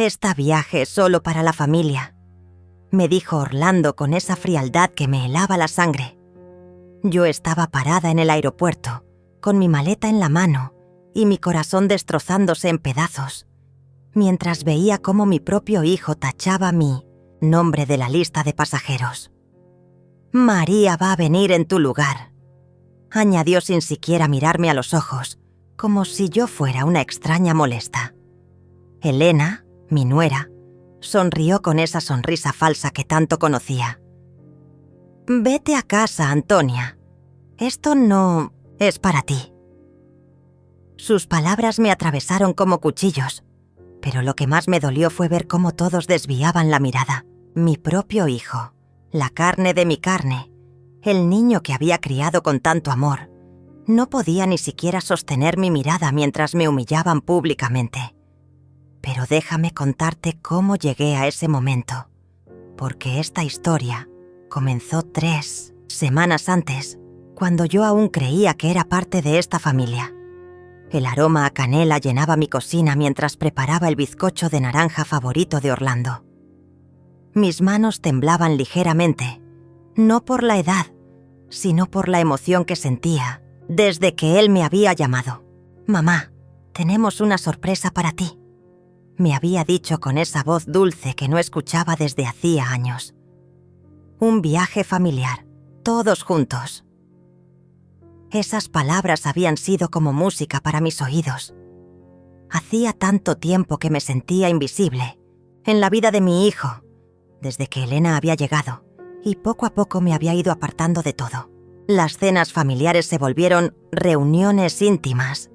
«Este viaje es solo para la familia», me dijo Orlando con esa frialdad que me helaba la sangre. Yo estaba parada en el aeropuerto, con mi maleta en la mano y mi corazón destrozándose en pedazos, mientras veía cómo mi propio hijo tachaba mi nombre de la lista de pasajeros. «María va a venir en tu lugar», añadió sin siquiera mirarme a los ojos, como si yo fuera una extraña molesta. Elena, mi nuera, sonrió con esa sonrisa falsa que tanto conocía. «Vete a casa, Antonia. Esto no es para ti». Sus palabras me atravesaron como cuchillos, pero lo que más me dolió fue ver cómo todos desviaban la mirada. Mi propio hijo, la carne de mi carne, el niño que había criado con tanto amor, no podía ni siquiera sostener mi mirada mientras me humillaban públicamente. Pero déjame contarte cómo llegué a ese momento, porque esta historia comenzó 3 semanas antes, cuando yo aún creía que era parte de esta familia. El aroma a canela llenaba mi cocina mientras preparaba el bizcocho de naranja favorito de Orlando. Mis manos temblaban ligeramente, no por la edad, sino por la emoción que sentía desde que él me había llamado. «Mamá, tenemos una sorpresa para ti», me había dicho con esa voz dulce que no escuchaba desde hacía años. Un viaje familiar, todos juntos. Esas palabras habían sido como música para mis oídos. Hacía tanto tiempo que me sentía invisible en la vida de mi hijo, desde que Elena había llegado, y poco a poco me había ido apartando de todo. Las cenas familiares se volvieron reuniones íntimas.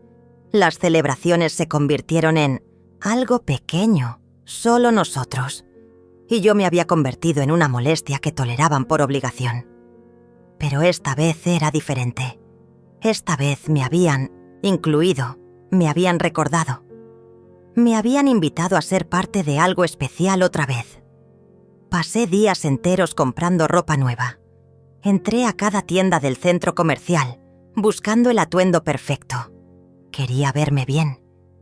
Las celebraciones se convirtieron en algo pequeño, solo nosotros, y yo me había convertido en una molestia que toleraban por obligación. Pero esta vez era diferente. Esta vez me habían incluido, me habían recordado. Me habían invitado a ser parte de algo especial otra vez. Pasé días enteros comprando ropa nueva. Entré a cada tienda del centro comercial, buscando el atuendo perfecto. Quería verme bien.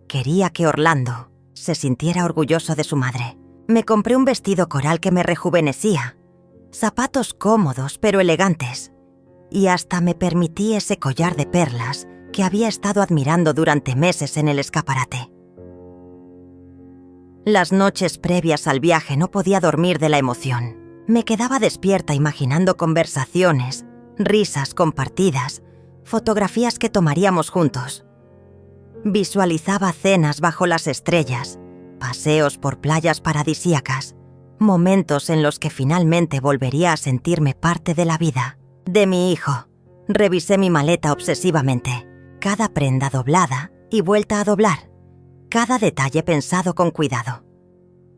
Quería que Orlando se sintiera orgulloso de su madre. Me compré un vestido coral que me rejuvenecía, zapatos cómodos pero elegantes, y hasta me permití ese collar de perlas que había estado admirando durante meses en el escaparate. Las noches previas al viaje no podía dormir de la emoción. Me quedaba despierta imaginando conversaciones, risas compartidas, fotografías que tomaríamos juntos. Visualizaba cenas bajo las estrellas, paseos por playas paradisíacas, momentos en los que finalmente volvería a sentirme parte de la vida de mi hijo. Revisé mi maleta obsesivamente, cada prenda doblada y vuelta a doblar, cada detalle pensado con cuidado.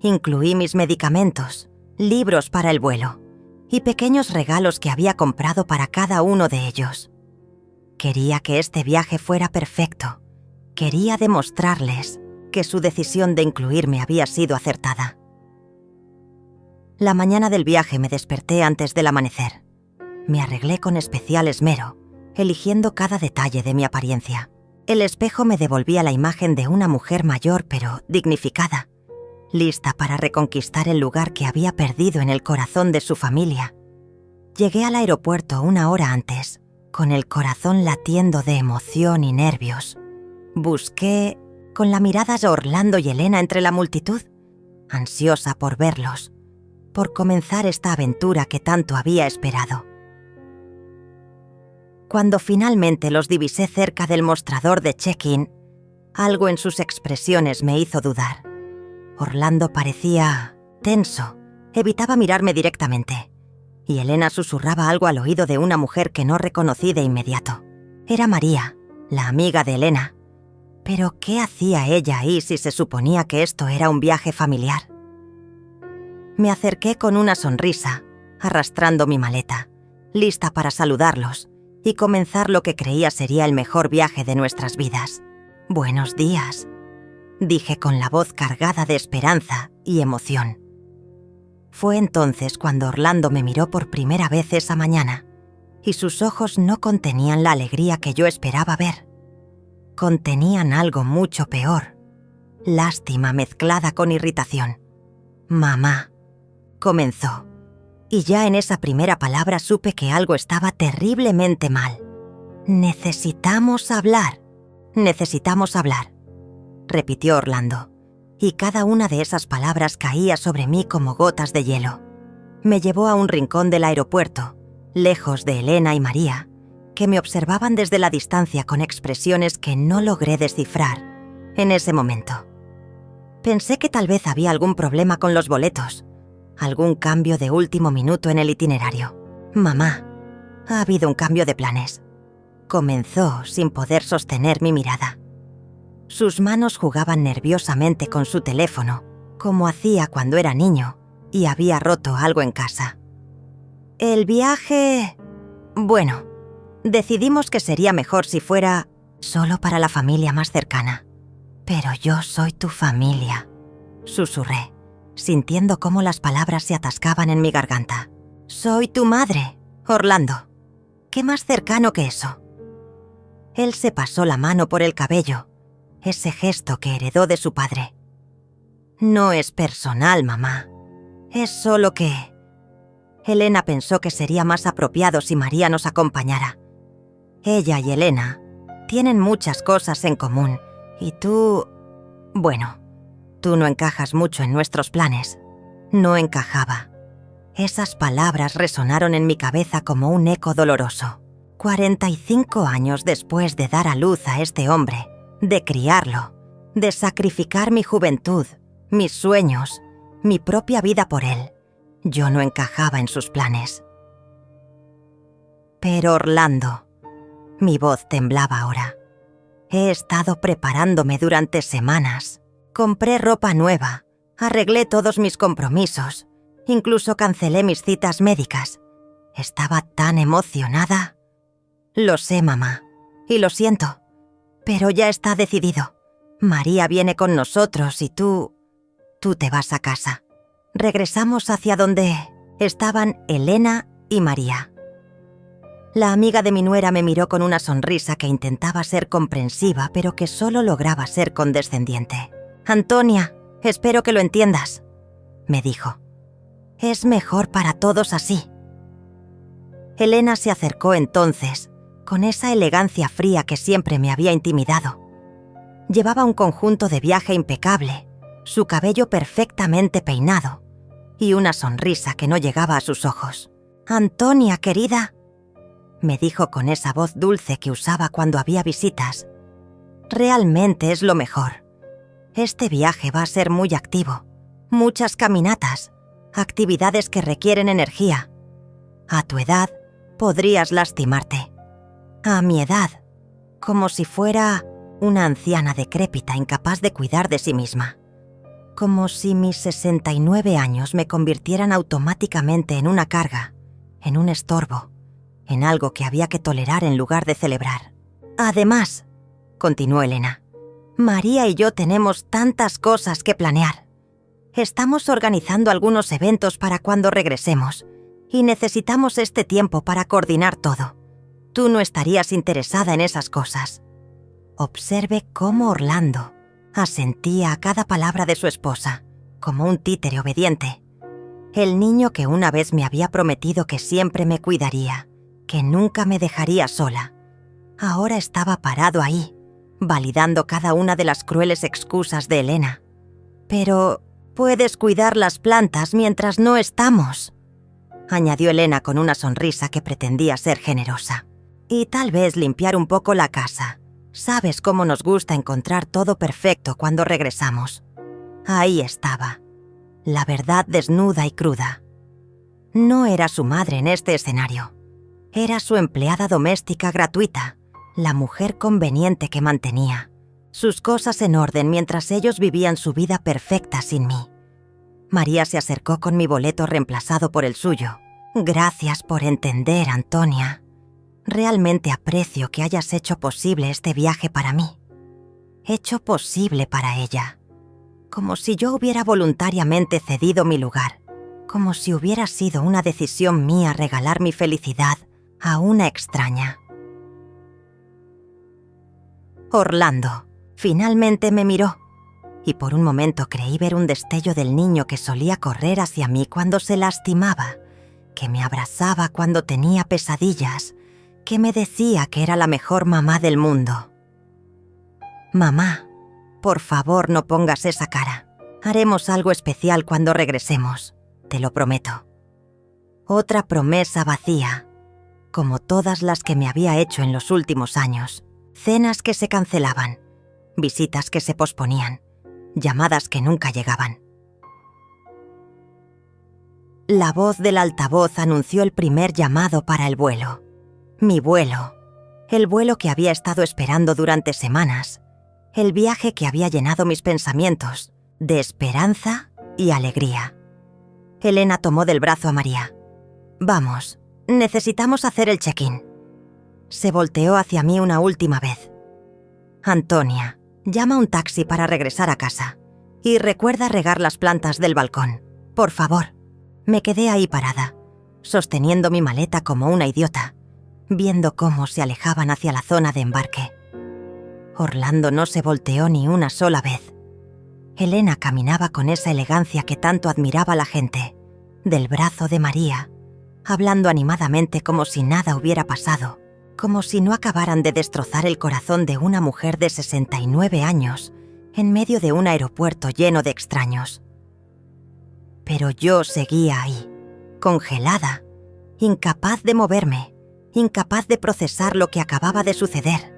Incluí mis medicamentos, libros para el vuelo y pequeños regalos que había comprado para cada uno de ellos. Quería que este viaje fuera perfecto. Quería demostrarles que su decisión de incluirme había sido acertada. La mañana del viaje me desperté antes del amanecer. Me arreglé con especial esmero, eligiendo cada detalle de mi apariencia. El espejo me devolvía la imagen de una mujer mayor pero dignificada, lista para reconquistar el lugar que había perdido en el corazón de su familia. Llegué al aeropuerto 1 hora antes, con el corazón latiendo de emoción y nervios. Busqué con la mirada a Orlando y Elena entre la multitud, ansiosa por verlos, por comenzar esta aventura que tanto había esperado. Cuando finalmente los divisé cerca del mostrador de check-in, algo en sus expresiones me hizo dudar. Orlando parecía tenso, evitaba mirarme directamente, y Elena susurraba algo al oído de una mujer que no reconocí de inmediato. Era María, la amiga de Elena. Pero ¿qué hacía ella ahí si se suponía que esto era un viaje familiar? Me acerqué con una sonrisa, arrastrando mi maleta, lista para saludarlos y comenzar lo que creía sería el mejor viaje de nuestras vidas. «Buenos días», dije con la voz cargada de esperanza y emoción. Fue entonces cuando Orlando me miró por primera vez esa mañana, y sus ojos no contenían la alegría que yo esperaba ver. Contenían algo mucho peor, lástima mezclada con irritación. «Mamá», comenzó, y ya en esa primera palabra supe que algo estaba terriblemente mal. «Necesitamos hablar, repitió Orlando, y cada una de esas palabras caía sobre mí como gotas de hielo. Me llevó a un rincón del aeropuerto, lejos de Elena y María, que me observaban desde la distancia con expresiones que no logré descifrar en ese momento. Pensé que tal vez había algún problema con los boletos, algún cambio de último minuto en el itinerario. «Mamá, ha habido un cambio de planes», comenzó sin poder sostener mi mirada. Sus manos jugaban nerviosamente con su teléfono, como hacía cuando era niño y había roto algo en casa. «El viaje... Bueno, decidimos que sería mejor si fuera solo para la familia más cercana. Pero yo soy tu familia», susurré, sintiendo cómo las palabras se atascaban en mi garganta. «Soy tu madre, Orlando. ¿Qué más cercano que eso?» Él se pasó la mano por el cabello, ese gesto que heredó de su padre. «No es personal, mamá. Es solo que...» Elena pensó que sería más apropiado si María nos acompañara. Ella y Elena tienen muchas cosas en común, y tú... Bueno, tú no encajas mucho en nuestros planes. No encajaba. Esas palabras resonaron en mi cabeza como un eco doloroso. 45 años después de dar a luz a este hombre, de criarlo, de sacrificar mi juventud, mis sueños, mi propia vida por él, yo no encajaba en sus planes. «Pero Orlando», mi voz temblaba ahora, «he estado preparándome durante semanas. Compré ropa nueva, arreglé todos mis compromisos, incluso cancelé mis citas médicas. Estaba tan emocionada». «Lo sé, mamá, y lo siento, pero ya está decidido. María viene con nosotros y tú te vas a casa». Regresamos hacia donde estaban Elena y María. La amiga de mi nuera me miró con una sonrisa que intentaba ser comprensiva, pero que solo lograba ser condescendiente. «Antonia, espero que lo entiendas», me dijo. «Es mejor para todos así». Elena se acercó entonces, con esa elegancia fría que siempre me había intimidado. Llevaba un conjunto de viaje impecable, su cabello perfectamente peinado y una sonrisa que no llegaba a sus ojos. «Antonia, querida», me dijo con esa voz dulce que usaba cuando había visitas, «realmente es lo mejor. Este viaje va a ser muy activo, muchas caminatas, actividades que requieren energía. A tu edad, podrías lastimarte. A mi edad, como si fuera una anciana decrépita incapaz de cuidar de sí misma. Como si mis 69 años me convirtieran automáticamente en una carga, en un estorbo, en algo que había que tolerar en lugar de celebrar. Además», continuó Elena, «María y yo tenemos tantas cosas que planear. Estamos organizando algunos eventos para cuando regresemos y necesitamos este tiempo para coordinar todo. Tú no estarías interesada en esas cosas». Observe cómo Orlando asentía a cada palabra de su esposa, como un títere obediente. El niño que una vez me había prometido que siempre me cuidaría, que nunca me dejaría sola, ahora estaba parado ahí, validando cada una de las crueles excusas de Elena. «Pero puedes cuidar las plantas mientras no estamos», añadió Elena con una sonrisa que pretendía ser generosa. «Y tal vez limpiar un poco la casa. Sabes cómo nos gusta encontrar todo perfecto cuando regresamos». Ahí estaba, la verdad desnuda y cruda. No era su madre en este escenario. Era su empleada doméstica gratuita, la mujer conveniente que mantenía sus cosas en orden mientras ellos vivían su vida perfecta sin mí. María se acercó con mi boleto reemplazado por el suyo. «Gracias por entender, Antonia. Realmente aprecio que hayas hecho posible este viaje para mí. Hecho posible para ella. Como si yo hubiera voluntariamente cedido mi lugar. Como si hubiera sido una decisión mía regalar mi felicidad a una extraña». Orlando finalmente me miró y por un momento creí ver un destello del niño que solía correr hacia mí cuando se lastimaba, que me abrazaba cuando tenía pesadillas, que me decía que era la mejor mamá del mundo. «Mamá, por favor no pongas esa cara. Haremos algo especial cuando regresemos, te lo prometo». Otra promesa vacía, como todas las que me había hecho en los últimos años. Cenas que se cancelaban, visitas que se posponían, llamadas que nunca llegaban. La voz del altavoz anunció el primer llamado para el vuelo. Mi vuelo. El vuelo que había estado esperando durante semanas. El viaje que había llenado mis pensamientos de esperanza y alegría. Elena tomó del brazo a María. «Vamos, necesitamos hacer el check-in». Se volteó hacia mí una última vez. «Antonia, llama un taxi para regresar a casa. Y recuerda regar las plantas del balcón, por favor». Me quedé ahí parada, sosteniendo mi maleta como una idiota, viendo cómo se alejaban hacia la zona de embarque. Orlando no se volteó ni una sola vez. Elena caminaba con esa elegancia que tanto admiraba la gente, del brazo de María, hablando animadamente como si nada hubiera pasado, como si no acabaran de destrozar el corazón de una mujer de 69 años en medio de un aeropuerto lleno de extraños. Pero yo seguía ahí, congelada, incapaz de moverme, incapaz de procesar lo que acababa de suceder.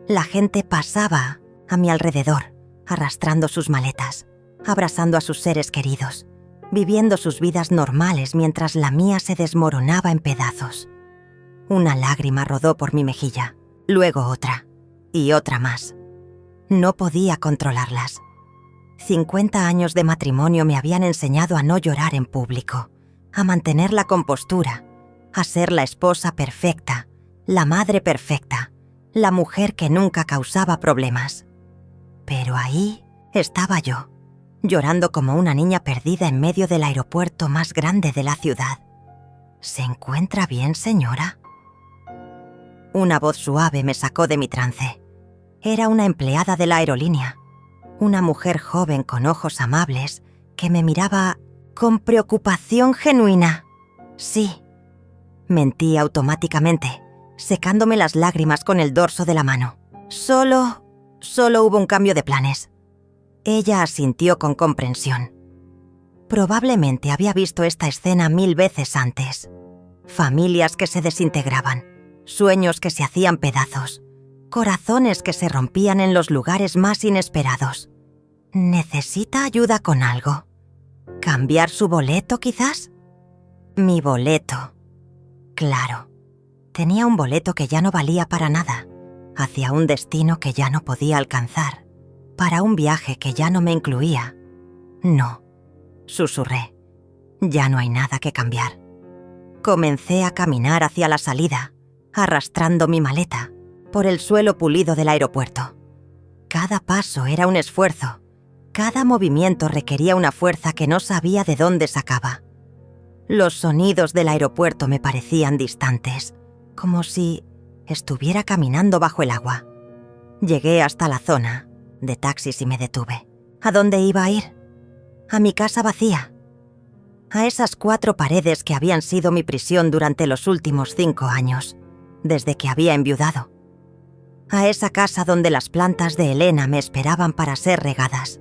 La gente pasaba a mi alrededor, arrastrando sus maletas, abrazando a sus seres queridos, viviendo sus vidas normales mientras la mía se desmoronaba en pedazos. Una lágrima rodó por mi mejilla, luego otra, y otra más. No podía controlarlas. 50 años de matrimonio me habían enseñado a no llorar en público, a mantener la compostura, a ser la esposa perfecta, la madre perfecta, la mujer que nunca causaba problemas. Pero ahí estaba yo, llorando como una niña perdida en medio del aeropuerto más grande de la ciudad. «¿Se encuentra bien, señora?». Una voz suave me sacó de mi trance. Era una empleada de la aerolínea. Una mujer joven con ojos amables que me miraba con preocupación genuina. Sí, mentí automáticamente, secándome las lágrimas con el dorso de la mano. Solo hubo un cambio de planes. Ella asintió con comprensión. Probablemente había visto esta escena 1000 veces antes. Familias que se desintegraban, sueños que se hacían pedazos, corazones que se rompían en los lugares más inesperados. ¿Necesita ayuda con algo? ¿Cambiar su boleto, quizás? Mi boleto. Claro. Tenía un boleto que ya no valía para nada, hacia un destino que ya no podía alcanzar, para un viaje que ya no me incluía. No, susurré. Ya no hay nada que cambiar. Comencé a caminar hacia la salida, arrastrando mi maleta por el suelo pulido del aeropuerto. Cada paso era un esfuerzo. Cada movimiento requería una fuerza que no sabía de dónde sacaba. Los sonidos del aeropuerto me parecían distantes, como si estuviera caminando bajo el agua. Llegué hasta la zona de taxis y me detuve. ¿A dónde iba a ir? A mi casa vacía. A esas 4 paredes que habían sido mi prisión durante los últimos 5 años, desde que había enviudado. A esa casa donde las plantas de Elena me esperaban para ser regadas,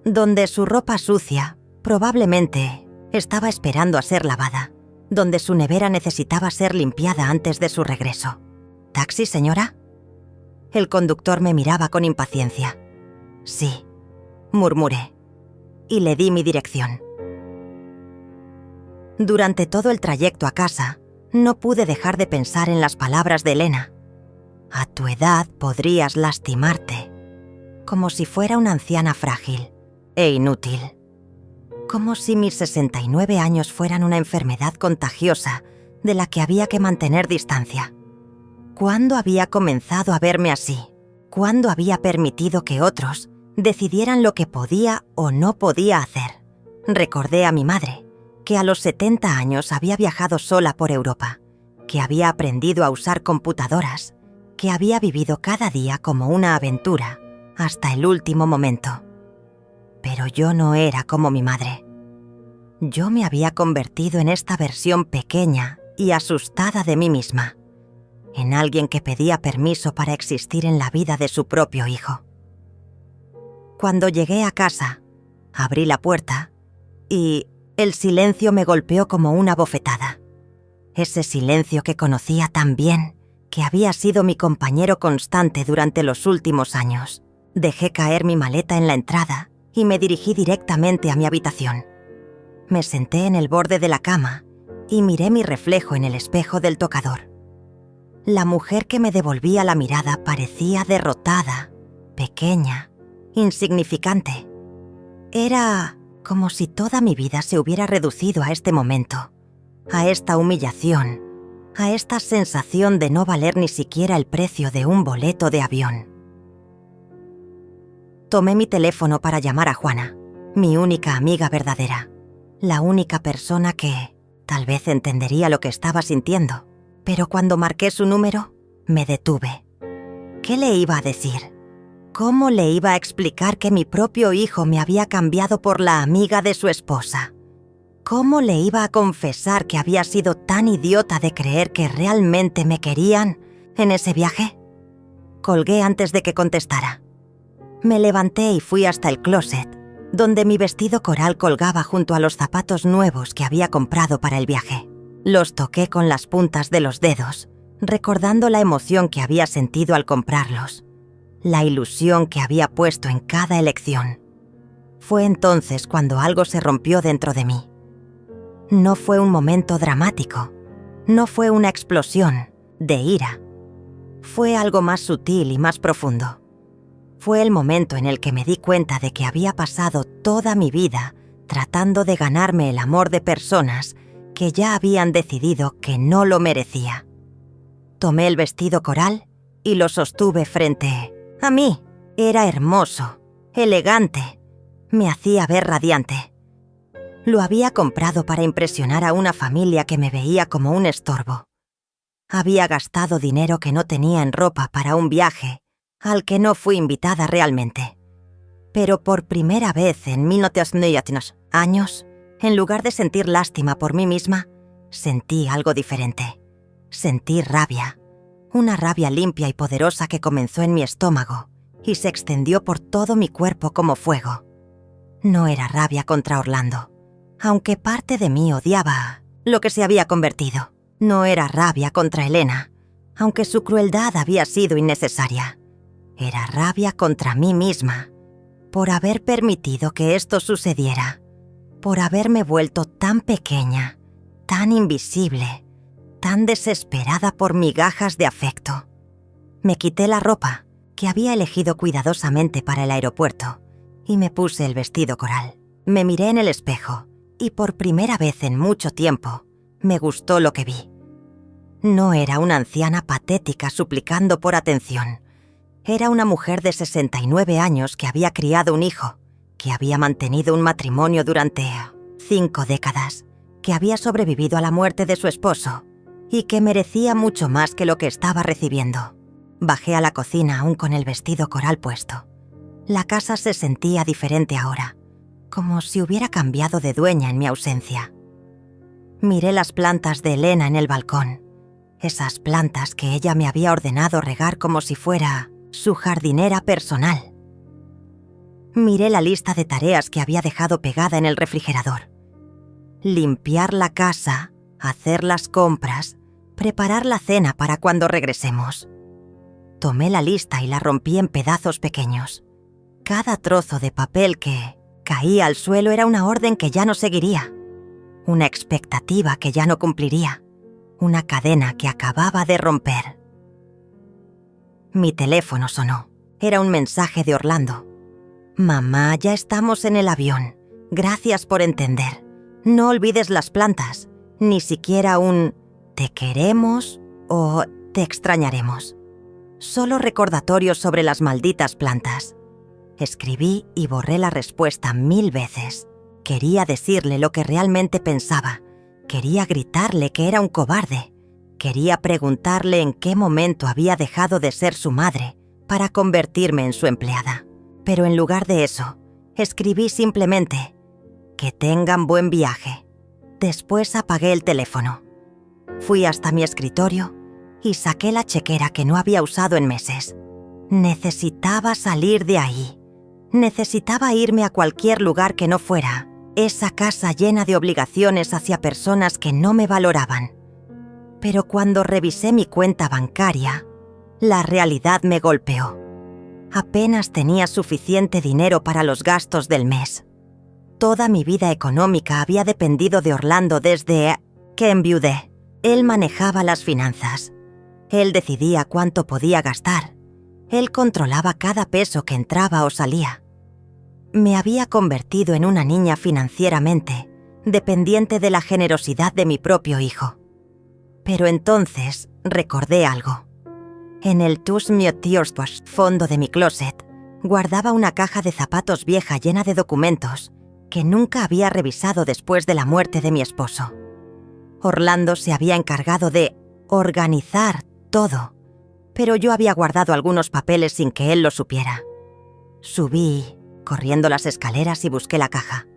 donde su ropa sucia probablemente estaba esperando a ser lavada, donde su nevera necesitaba ser limpiada antes de su regreso. ¿Taxi, señora? El conductor me miraba con impaciencia. Sí, murmuré, y le di mi dirección. Durante todo el trayecto a casa, no pude dejar de pensar en las palabras de Elena. A tu edad podrías lastimarte, como si fuera una anciana frágil e inútil. Como si mis 69 años fueran una enfermedad contagiosa de la que había que mantener distancia. ¿Cuándo había comenzado a verme así? ¿Cuándo había permitido que otros decidieran lo que podía o no podía hacer? Recordé a mi madre, que a los 70 años había viajado sola por Europa, que había aprendido a usar computadoras, que había vivido cada día como una aventura, hasta el último momento. Pero yo no era como mi madre. Yo me había convertido en esta versión pequeña y asustada de mí misma, en alguien que pedía permiso para existir en la vida de su propio hijo. Cuando llegué a casa, abrí la puerta y el silencio me golpeó como una bofetada. Ese silencio que conocía tan bien, que había sido mi compañero constante durante los últimos años. Dejé caer mi maleta en la entrada y me dirigí directamente a mi habitación. Me senté en el borde de la cama y miré mi reflejo en el espejo del tocador. La mujer que me devolvía la mirada parecía derrotada, pequeña, insignificante. Era como si toda mi vida se hubiera reducido a este momento, a esta humillación, a esta sensación de no valer ni siquiera el precio de un boleto de avión. Tomé mi teléfono para llamar a Juana, mi única amiga verdadera, la única persona que tal vez entendería lo que estaba sintiendo, pero cuando marqué su número, me detuve. ¿Qué le iba a decir? ¿Cómo le iba a explicar que mi propio hijo me había cambiado por la amiga de su esposa? ¿Cómo le iba a confesar que había sido tan idiota de creer que realmente me querían en ese viaje? Colgué antes de que contestara. Me levanté y fui hasta el closet, donde mi vestido coral colgaba junto a los zapatos nuevos que había comprado para el viaje. Los toqué con las puntas de los dedos, recordando la emoción que había sentido al comprarlos, la ilusión que había puesto en cada elección. Fue entonces cuando algo se rompió dentro de mí. No fue un momento dramático, no fue una explosión de ira. Fue algo más sutil y más profundo. Fue el momento en el que me di cuenta de que había pasado toda mi vida tratando de ganarme el amor de personas que ya habían decidido que no lo merecía. Tomé el vestido coral y lo sostuve frente a mí. Era hermoso, elegante, me hacía ver radiante. Lo había comprado para impresionar a una familia que me veía como un estorbo. Había gastado dinero que no tenía en ropa para un viaje al que no fui invitada realmente. Pero por primera vez en 19 años, en lugar de sentir lástima por mí misma, sentí algo diferente. Sentí rabia, una rabia limpia y poderosa que comenzó en mi estómago y se extendió por todo mi cuerpo como fuego. No era rabia contra Orlando, aunque parte de mí odiaba lo que se había convertido. No era rabia contra Elena, aunque su crueldad había sido innecesaria. Era rabia contra mí misma, por haber permitido que esto sucediera, por haberme vuelto tan pequeña, tan invisible, tan desesperada por migajas de afecto. Me quité la ropa, que había elegido cuidadosamente para el aeropuerto, y me puse el vestido coral. Me miré en el espejo, y por primera vez en mucho tiempo, me gustó lo que vi. No era una anciana patética suplicando por atención. Era una mujer de 69 años que había criado un hijo, que había mantenido un matrimonio durante 5 décadas, que había sobrevivido a la muerte de su esposo y que merecía mucho más que lo que estaba recibiendo. Bajé a la cocina aún con el vestido coral puesto. La casa se sentía diferente ahora, como si hubiera cambiado de dueña en mi ausencia. Miré las plantas de Elena en el balcón, esas plantas que ella me había ordenado regar como si fuera su jardinera personal. Miré la lista de tareas que había dejado pegada en el refrigerador. Limpiar la casa, hacer las compras, preparar la cena para cuando regresemos. Tomé la lista y la rompí en pedazos pequeños. Cada trozo de papel que caía al suelo era una orden que ya no seguiría, una expectativa que ya no cumpliría, una cadena que acababa de romper. Mi teléfono sonó. Era un mensaje de Orlando. «Mamá, ya estamos en el avión. Gracias por entender. No olvides las plantas, ni siquiera un «te queremos» o «te extrañaremos». Solo recordatorios sobre las malditas plantas. Escribí y borré la respuesta 1000 veces. Quería decirle lo que realmente pensaba. Quería gritarle que era un cobarde. Quería preguntarle en qué momento había dejado de ser su madre para convertirme en su empleada. Pero en lugar de eso, Escribí simplemente: «Que tengan buen viaje». Después apagué el teléfono. Fui hasta mi escritorio y saqué la chequera que no había usado en meses. Necesitaba salir de ahí. Necesitaba irme a cualquier lugar que no fuera esa casa llena de obligaciones hacia personas que no me valoraban. Pero cuando revisé mi cuenta bancaria, la realidad me golpeó. Apenas tenía suficiente dinero para los gastos del mes. Toda mi vida económica había dependido de Orlando desde que enviudé. Él manejaba las finanzas. Él decidía cuánto podía gastar. Él controlaba cada peso que entraba o salía. Me había convertido en una niña financieramente, dependiente de la generosidad de mi propio hijo. Pero entonces recordé algo. En el Tous Mieux fondo de mi closet, guardaba una caja de zapatos vieja llena de documentos que nunca había revisado después de la muerte de mi esposo. Orlando se había encargado de organizar todo, pero yo había guardado algunos papeles sin que él lo supiera. Subí, corriendo las escaleras, y busqué la caja.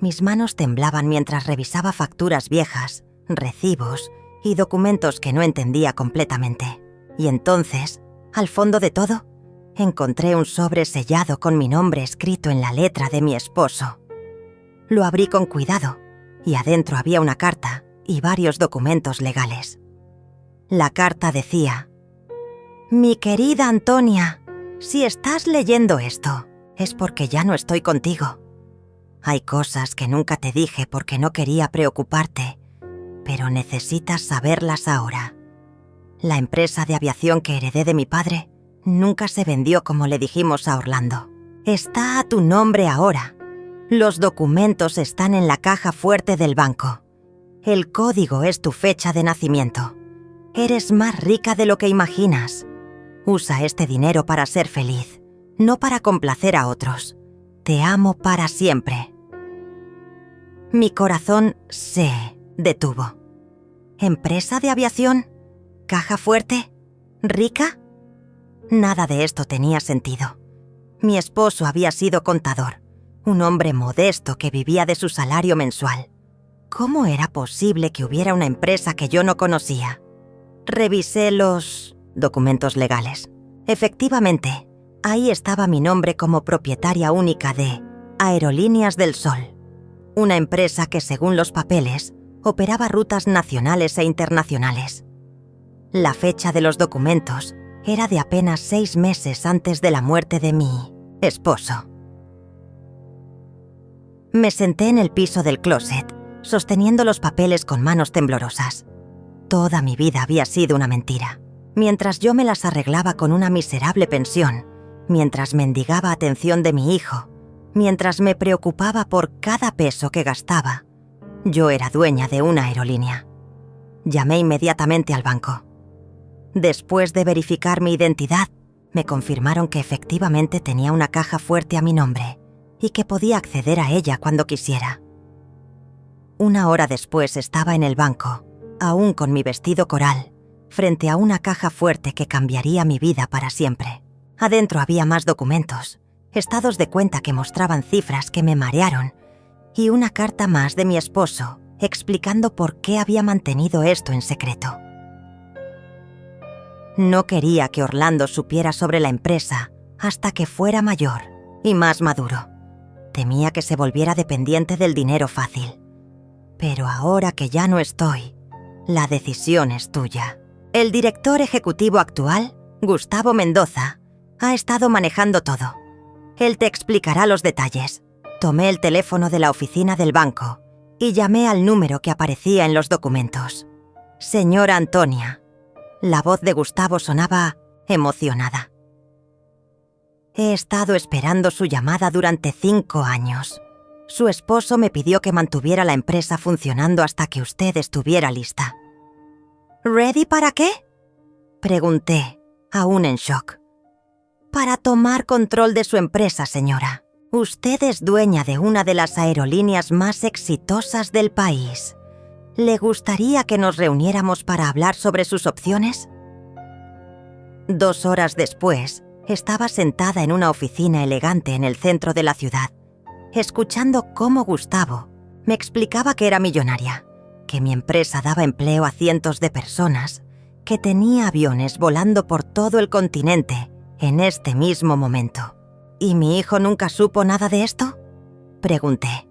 Mis manos temblaban mientras revisaba facturas viejas, recibos y documentos que no entendía completamente. Y entonces, al fondo de todo, encontré un sobre sellado con mi nombre escrito en la letra de mi esposo. Lo abrí con cuidado y adentro había una carta y varios documentos legales. La carta decía: «Mi querida Antonia, si estás leyendo esto, es porque ya no estoy contigo. Hay cosas que nunca te dije porque no quería preocuparte, pero necesitas saberlas ahora. La empresa de aviación que heredé de mi padre nunca se vendió como le dijimos a Orlando. Está a tu nombre ahora. Los documentos están en la caja fuerte del banco. El código es tu fecha de nacimiento. Eres más rica de lo que imaginas. Usa este dinero para ser feliz, no para complacer a otros. Te amo para siempre». Mi corazón se detuvo. ¿Empresa de aviación? ¿Caja fuerte? ¿Rica? Nada de esto tenía sentido. Mi esposo había sido contador, un hombre modesto que vivía de su salario mensual. ¿Cómo era posible que hubiera una empresa que yo no conocía? Revisé los documentos legales. Efectivamente, ahí estaba mi nombre como propietaria única de Aerolíneas del Sol, una empresa que, según los papeles, operaba rutas nacionales e internacionales. La fecha de los documentos era de apenas 6 meses antes de la muerte de mi esposo. Me senté en el piso del closet, sosteniendo los papeles con manos temblorosas. Toda mi vida había sido una mentira. Mientras yo me las arreglaba con una miserable pensión, mientras mendigaba atención de mi hijo, mientras me preocupaba por cada peso que gastaba, yo era dueña de una aerolínea. Llamé inmediatamente al banco. Después de verificar mi identidad, me confirmaron que efectivamente tenía una caja fuerte a mi nombre y que podía acceder a ella cuando quisiera. 1 hora después estaba en el banco, aún con mi vestido coral, frente a una caja fuerte que cambiaría mi vida para siempre. Adentro había más documentos, estados de cuenta que mostraban cifras que me marearon y una carta más de mi esposo explicando por qué había mantenido esto en secreto. No quería que Orlando supiera sobre la empresa hasta que fuera mayor y más maduro. Temía que se volviera dependiente del dinero fácil. Pero ahora que ya no estoy, la decisión es tuya. El director ejecutivo actual, Gustavo Mendoza, ha estado manejando todo. Él te explicará los detalles. Tomé el teléfono de la oficina del banco y llamé al número que aparecía en los documentos. «Señora Antonia». La voz de Gustavo sonaba emocionada. «He estado esperando su llamada durante 5 años. Su esposo me pidió que mantuviera la empresa funcionando hasta que usted estuviera lista». «¿Ready para qué?», pregunté, aún en shock. «Para tomar control de su empresa, señora. Usted es dueña de una de las aerolíneas más exitosas del país. ¿Le gustaría que nos reuniéramos para hablar sobre sus opciones?». 2 horas después, Estaba sentada en una oficina elegante en el centro de la ciudad, escuchando cómo Gustavo me explicaba que era millonaria, que mi empresa daba empleo a cientos de personas, que tenía aviones volando por todo el continente en este mismo momento. ¿Y mi hijo nunca supo nada de esto?, pregunté.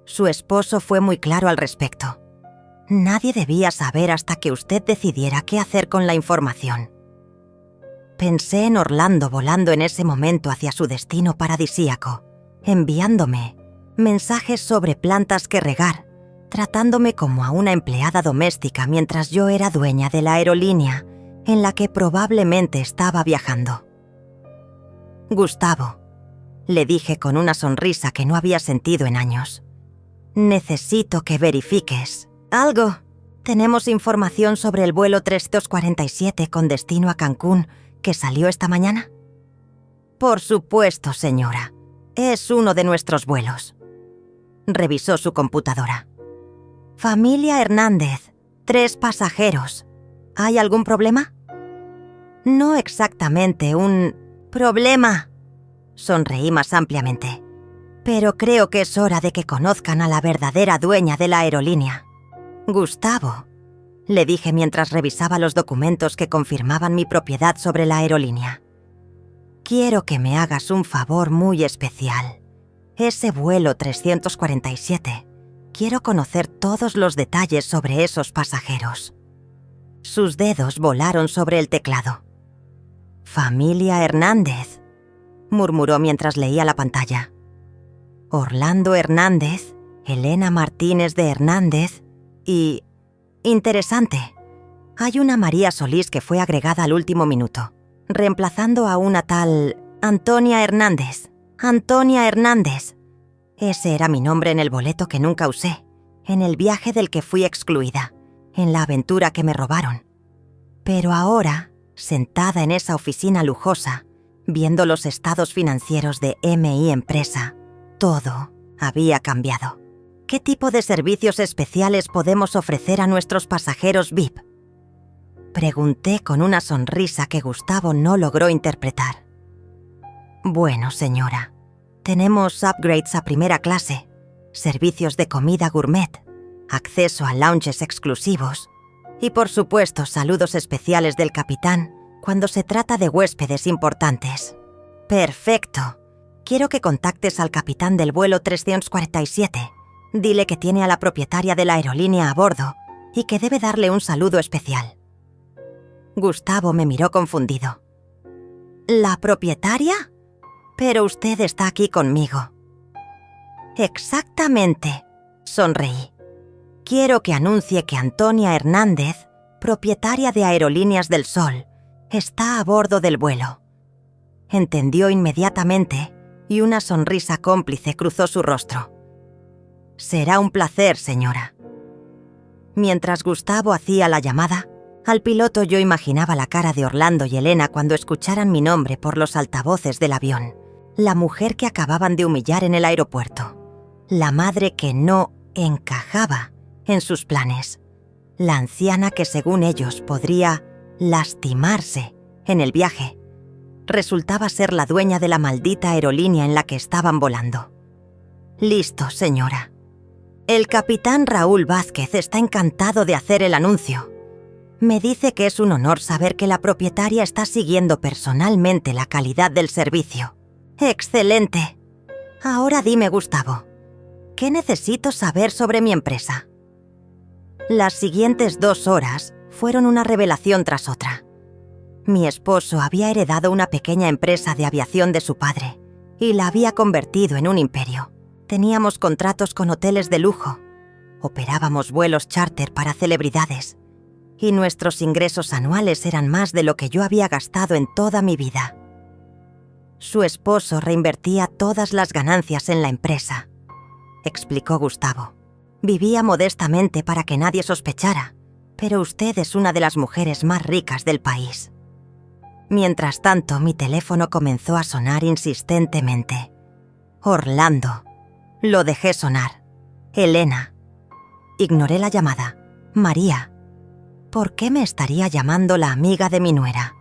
Su esposo fue muy claro al respecto. Nadie debía saber hasta que usted decidiera qué hacer con la información. Pensé en Orlando volando en ese momento hacia su destino paradisíaco, enviándome mensajes sobre plantas que regar, tratándome como a una empleada doméstica mientras yo era dueña de la aerolínea en la que probablemente estaba viajando. Gustavo, le dije con una sonrisa que no había sentido en años, necesito que verifiques algo. ¿Tenemos información sobre el vuelo 347 con destino a Cancún que salió esta mañana? Por supuesto, señora. Es uno de nuestros vuelos. Revisó su computadora. Familia Hernández, 3 pasajeros. ¿Hay algún problema? No exactamente un problema. Sonreí más ampliamente. Pero creo que es hora de que conozcan a la verdadera dueña de la aerolínea. Gustavo, le dije mientras revisaba los documentos que confirmaban mi propiedad sobre la aerolínea. Quiero que me hagas un favor muy especial. Ese vuelo 347. Quiero conocer todos los detalles sobre esos pasajeros. Sus dedos volaron sobre el teclado. Familia Hernández, murmuró mientras leía la pantalla. Orlando Hernández, Elena Martínez de Hernández y... interesante. Hay una María Solís que fue agregada al último minuto, reemplazando a una tal Antonia Hernández. Antonia Hernández. Ese era mi nombre en el boleto que nunca usé, en el viaje del que fui excluida, en la aventura que me robaron. Pero ahora, sentada en esa oficina lujosa, viendo los estados financieros de MI Empresa, todo había cambiado. ¿Qué tipo de servicios especiales podemos ofrecer a nuestros pasajeros VIP?, pregunté con una sonrisa que Gustavo no logró interpretar. Bueno, señora, tenemos upgrades a primera clase, servicios de comida gourmet, acceso a lounges exclusivos y, por supuesto, saludos especiales del capitán cuando se trata de huéspedes importantes. Perfecto. Quiero que contactes al capitán del vuelo 347. Dile que tiene a la propietaria de la aerolínea a bordo y que debe darle un saludo especial. Gustavo me miró confundido. ¿La propietaria? Pero usted está aquí conmigo. Exactamente, sonreí. Quiero que anuncie que Antonia Hernández, propietaria de Aerolíneas del Sol, está a bordo del vuelo. Entendió inmediatamente y una sonrisa cómplice cruzó su rostro. Será un placer, señora. Mientras Gustavo hacía la llamada, al piloto yo imaginaba la cara de Orlando y Elena cuando escucharan mi nombre por los altavoces del avión, la mujer que acababan de humillar en el aeropuerto, la madre que no encajaba en sus planes, la anciana que según ellos podría lastimarse en el viaje. Resultaba ser la dueña de la maldita aerolínea en la que estaban volando. Listo, señora. El capitán Raúl Vázquez está encantado de hacer el anuncio. Me dice que es un honor saber que la propietaria está siguiendo personalmente la calidad del servicio. ¡Excelente! Ahora dime, Gustavo, ¿qué necesito saber sobre mi empresa? Las siguientes 2 horas fueron una revelación tras otra. Mi esposo había heredado una pequeña empresa de aviación de su padre y la había convertido en un imperio. Teníamos contratos con hoteles de lujo, operábamos vuelos charter para celebridades y nuestros ingresos anuales eran más de lo que yo había gastado en toda mi vida. Su esposo reinvertía todas las ganancias en la empresa, explicó Gustavo. Vivía modestamente para que nadie sospechara, pero usted es una de las mujeres más ricas del país. Mientras tanto, mi teléfono comenzó a sonar insistentemente. Orlando. Lo dejé sonar. Elena. Ignoré la llamada. María. ¿Por qué me estaría llamando la amiga de mi nuera?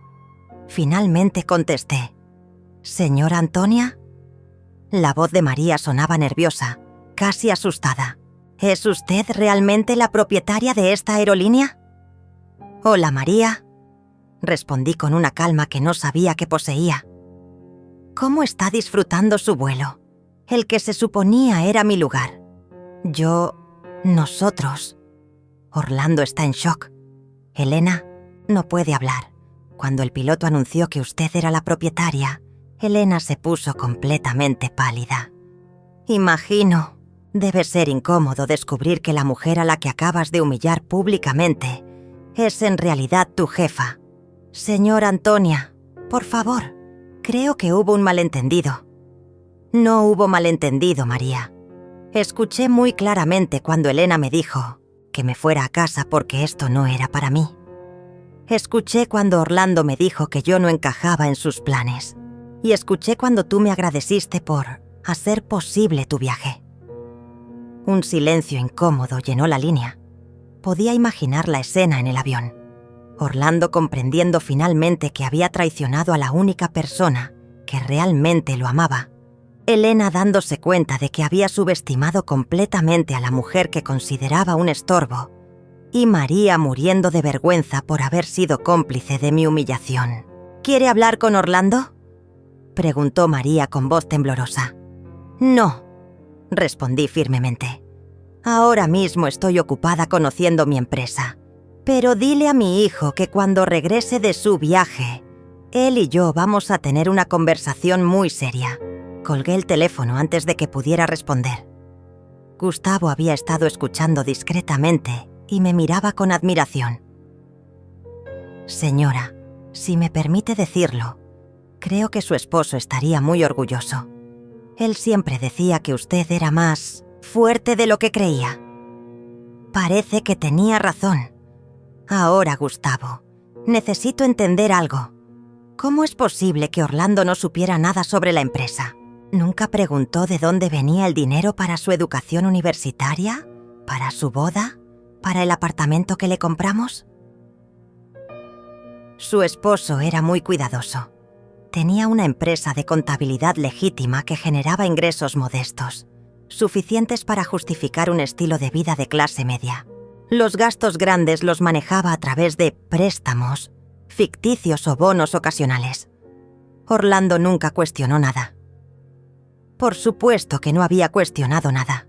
Finalmente contesté. ¿Señora Antonia? La voz de María sonaba nerviosa, casi asustada. ¿Es usted realmente la propietaria de esta aerolínea? Hola, María, respondí con una calma que no sabía que poseía. ¿Cómo está disfrutando su vuelo? El que se suponía era mi lugar. Nosotros. Orlando está en shock. Elena no puede hablar. Cuando el piloto anunció que usted era la propietaria, Elena se puso completamente pálida. Imagino. Debe ser incómodo descubrir que la mujer a la que acabas de humillar públicamente es en realidad tu jefa. Señora Antonia, por favor, creo que hubo un malentendido. No hubo malentendido, María. Escuché muy claramente cuando Elena me dijo que me fuera a casa porque esto no era para mí. Escuché cuando Orlando me dijo que yo no encajaba en sus planes. Y escuché cuando tú me agradeciste por hacer posible tu viaje. Un silencio incómodo llenó la línea. Podía imaginar la escena en el avión. Orlando comprendiendo finalmente que había traicionado a la única persona que realmente lo amaba. Elena dándose cuenta de que había subestimado completamente a la mujer que consideraba un estorbo. Y María muriendo de vergüenza por haber sido cómplice de mi humillación. ¿Quiere hablar con Orlando?, preguntó María con voz temblorosa. No, respondí firmemente. Ahora mismo estoy ocupada conociendo mi empresa. Pero dile a mi hijo que cuando regrese de su viaje, él y yo vamos a tener una conversación muy seria. Colgué el teléfono antes de que pudiera responder. Gustavo había estado escuchando discretamente y me miraba con admiración. Señora, si me permite decirlo, creo que su esposo estaría muy orgulloso. Él siempre decía que usted era más fuerte de lo que creía. Parece que tenía razón. Ahora, Gustavo, necesito entender algo. ¿Cómo es posible que Orlando no supiera nada sobre la empresa? ¿Nunca preguntó de dónde venía el dinero para su educación universitaria? ¿Para su boda? ¿Para el apartamento que le compramos? Su esposo era muy cuidadoso. Tenía una empresa de contabilidad legítima que generaba ingresos modestos, suficientes para justificar un estilo de vida de clase media. Los gastos grandes los manejaba a través de préstamos, ficticios o bonos ocasionales. Orlando nunca cuestionó nada. Por supuesto que no había cuestionado nada.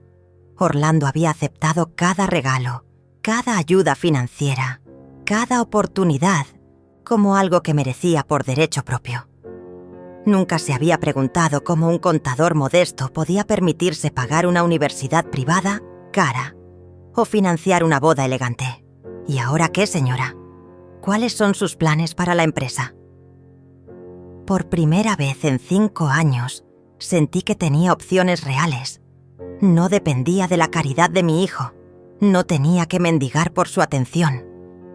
Orlando había aceptado cada regalo, cada ayuda financiera, cada oportunidad como algo que merecía por derecho propio. Nunca se había preguntado cómo un contador modesto podía permitirse pagar una universidad privada cara o financiar una boda elegante. ¿Y ahora qué, señora? ¿Cuáles son sus planes para la empresa? Por primera vez en 5 años, sentí que tenía opciones reales. No dependía de la caridad de mi hijo. No tenía que mendigar por su atención.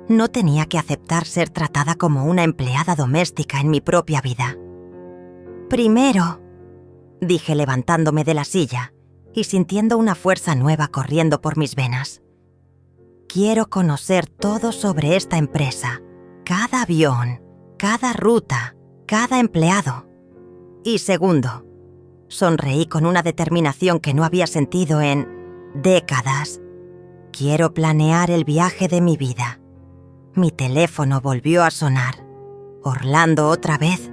No tenía que aceptar ser tratada como una empleada doméstica en mi propia vida. Primero, dije levantándome de la silla y sintiendo una fuerza nueva corriendo por mis venas. Quiero conocer todo sobre esta empresa, cada avión, cada ruta, cada empleado. Y segundo, sonreí con una determinación que no había sentido en décadas. Quiero planear el viaje de mi vida. Mi teléfono volvió a sonar. Orlando otra vez.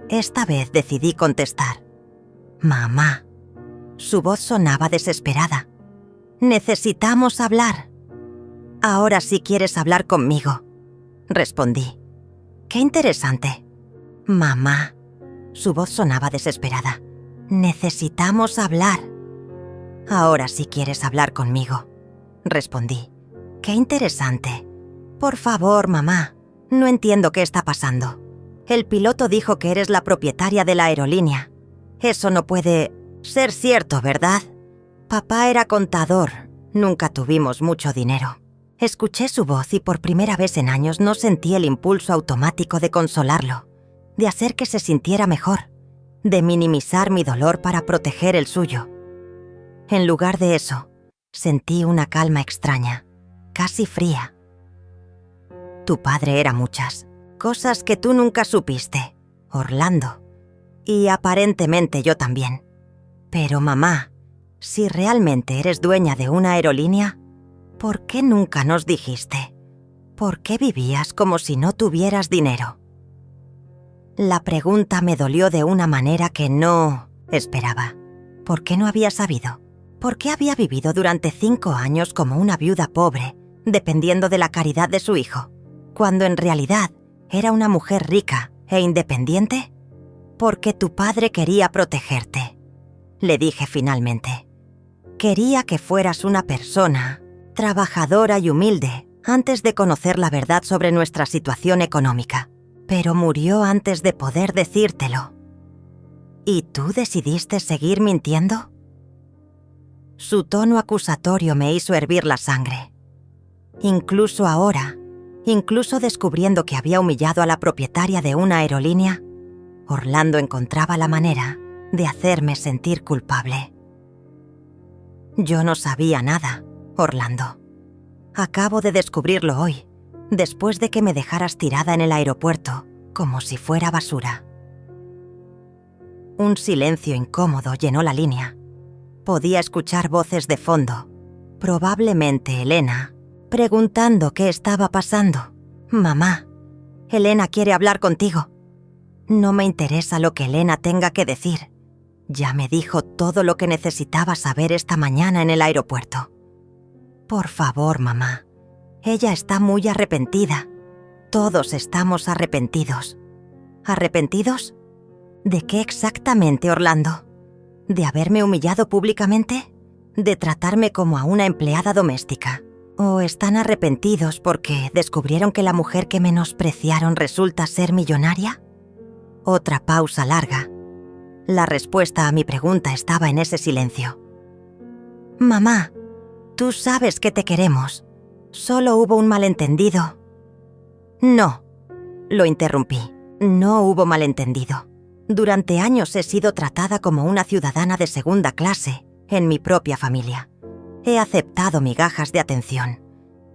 Esta vez decidí contestar. Mamá. Su voz sonaba desesperada. Necesitamos hablar. Ahora sí quieres hablar conmigo, respondí. Qué interesante. Mamá. Su voz sonaba desesperada. Necesitamos hablar. Ahora sí quieres hablar conmigo, respondí. Qué interesante. Por favor, mamá. No entiendo qué está pasando. El piloto dijo que eres la propietaria de la aerolínea. Eso no puede ser cierto, ¿verdad? Papá era contador. Nunca tuvimos mucho dinero. Escuché su voz y por primera vez en años no sentí el impulso automático de consolarlo, de hacer que se sintiera mejor, de minimizar mi dolor para proteger el suyo. En lugar de eso, sentí una calma extraña, casi fría. Tu padre era muchas cosas que tú nunca supiste, Orlando. Y aparentemente yo también. Pero mamá, si realmente eres dueña de una aerolínea, ¿por qué nunca nos dijiste? ¿Por qué vivías como si no tuvieras dinero? La pregunta me dolió de una manera que no esperaba. ¿Por qué no había sabido? ¿Por qué había vivido durante 5 años como una viuda pobre, dependiendo de la caridad de su hijo, cuando en realidad era una mujer rica e independiente? Porque tu padre quería protegerte, le dije finalmente. Quería que fueras una persona trabajadora y humilde antes de conocer la verdad sobre nuestra situación económica, pero murió antes de poder decírtelo. ¿Y tú decidiste seguir mintiendo? Su tono acusatorio me hizo hervir la sangre. Incluso ahora, incluso descubriendo que había humillado a la propietaria de una aerolínea, Orlando encontraba la manera de hacerme sentir culpable. Yo no sabía nada, Orlando. Acabo de descubrirlo hoy, después de que me dejaras tirada en el aeropuerto, como si fuera basura. Un silencio incómodo llenó la línea. Podía escuchar voces de fondo, probablemente Elena, preguntando qué estaba pasando. Mamá, Elena quiere hablar contigo. No me interesa lo que Elena tenga que decir. Ya me dijo todo lo que necesitaba saber esta mañana en el aeropuerto. Por favor, mamá. Ella está muy arrepentida. Todos estamos arrepentidos. ¿Arrepentidos? ¿De qué exactamente, Orlando? ¿De haberme humillado públicamente? ¿De tratarme como a una empleada doméstica? ¿O están arrepentidos porque descubrieron que la mujer que menospreciaron resulta ser millonaria? Otra pausa larga. La respuesta a mi pregunta estaba en ese silencio. Mamá, tú sabes que te queremos. Solo hubo un malentendido. No, lo interrumpí. No hubo malentendido. Durante años he sido tratada como una ciudadana de segunda clase en mi propia familia. He aceptado migajas de atención.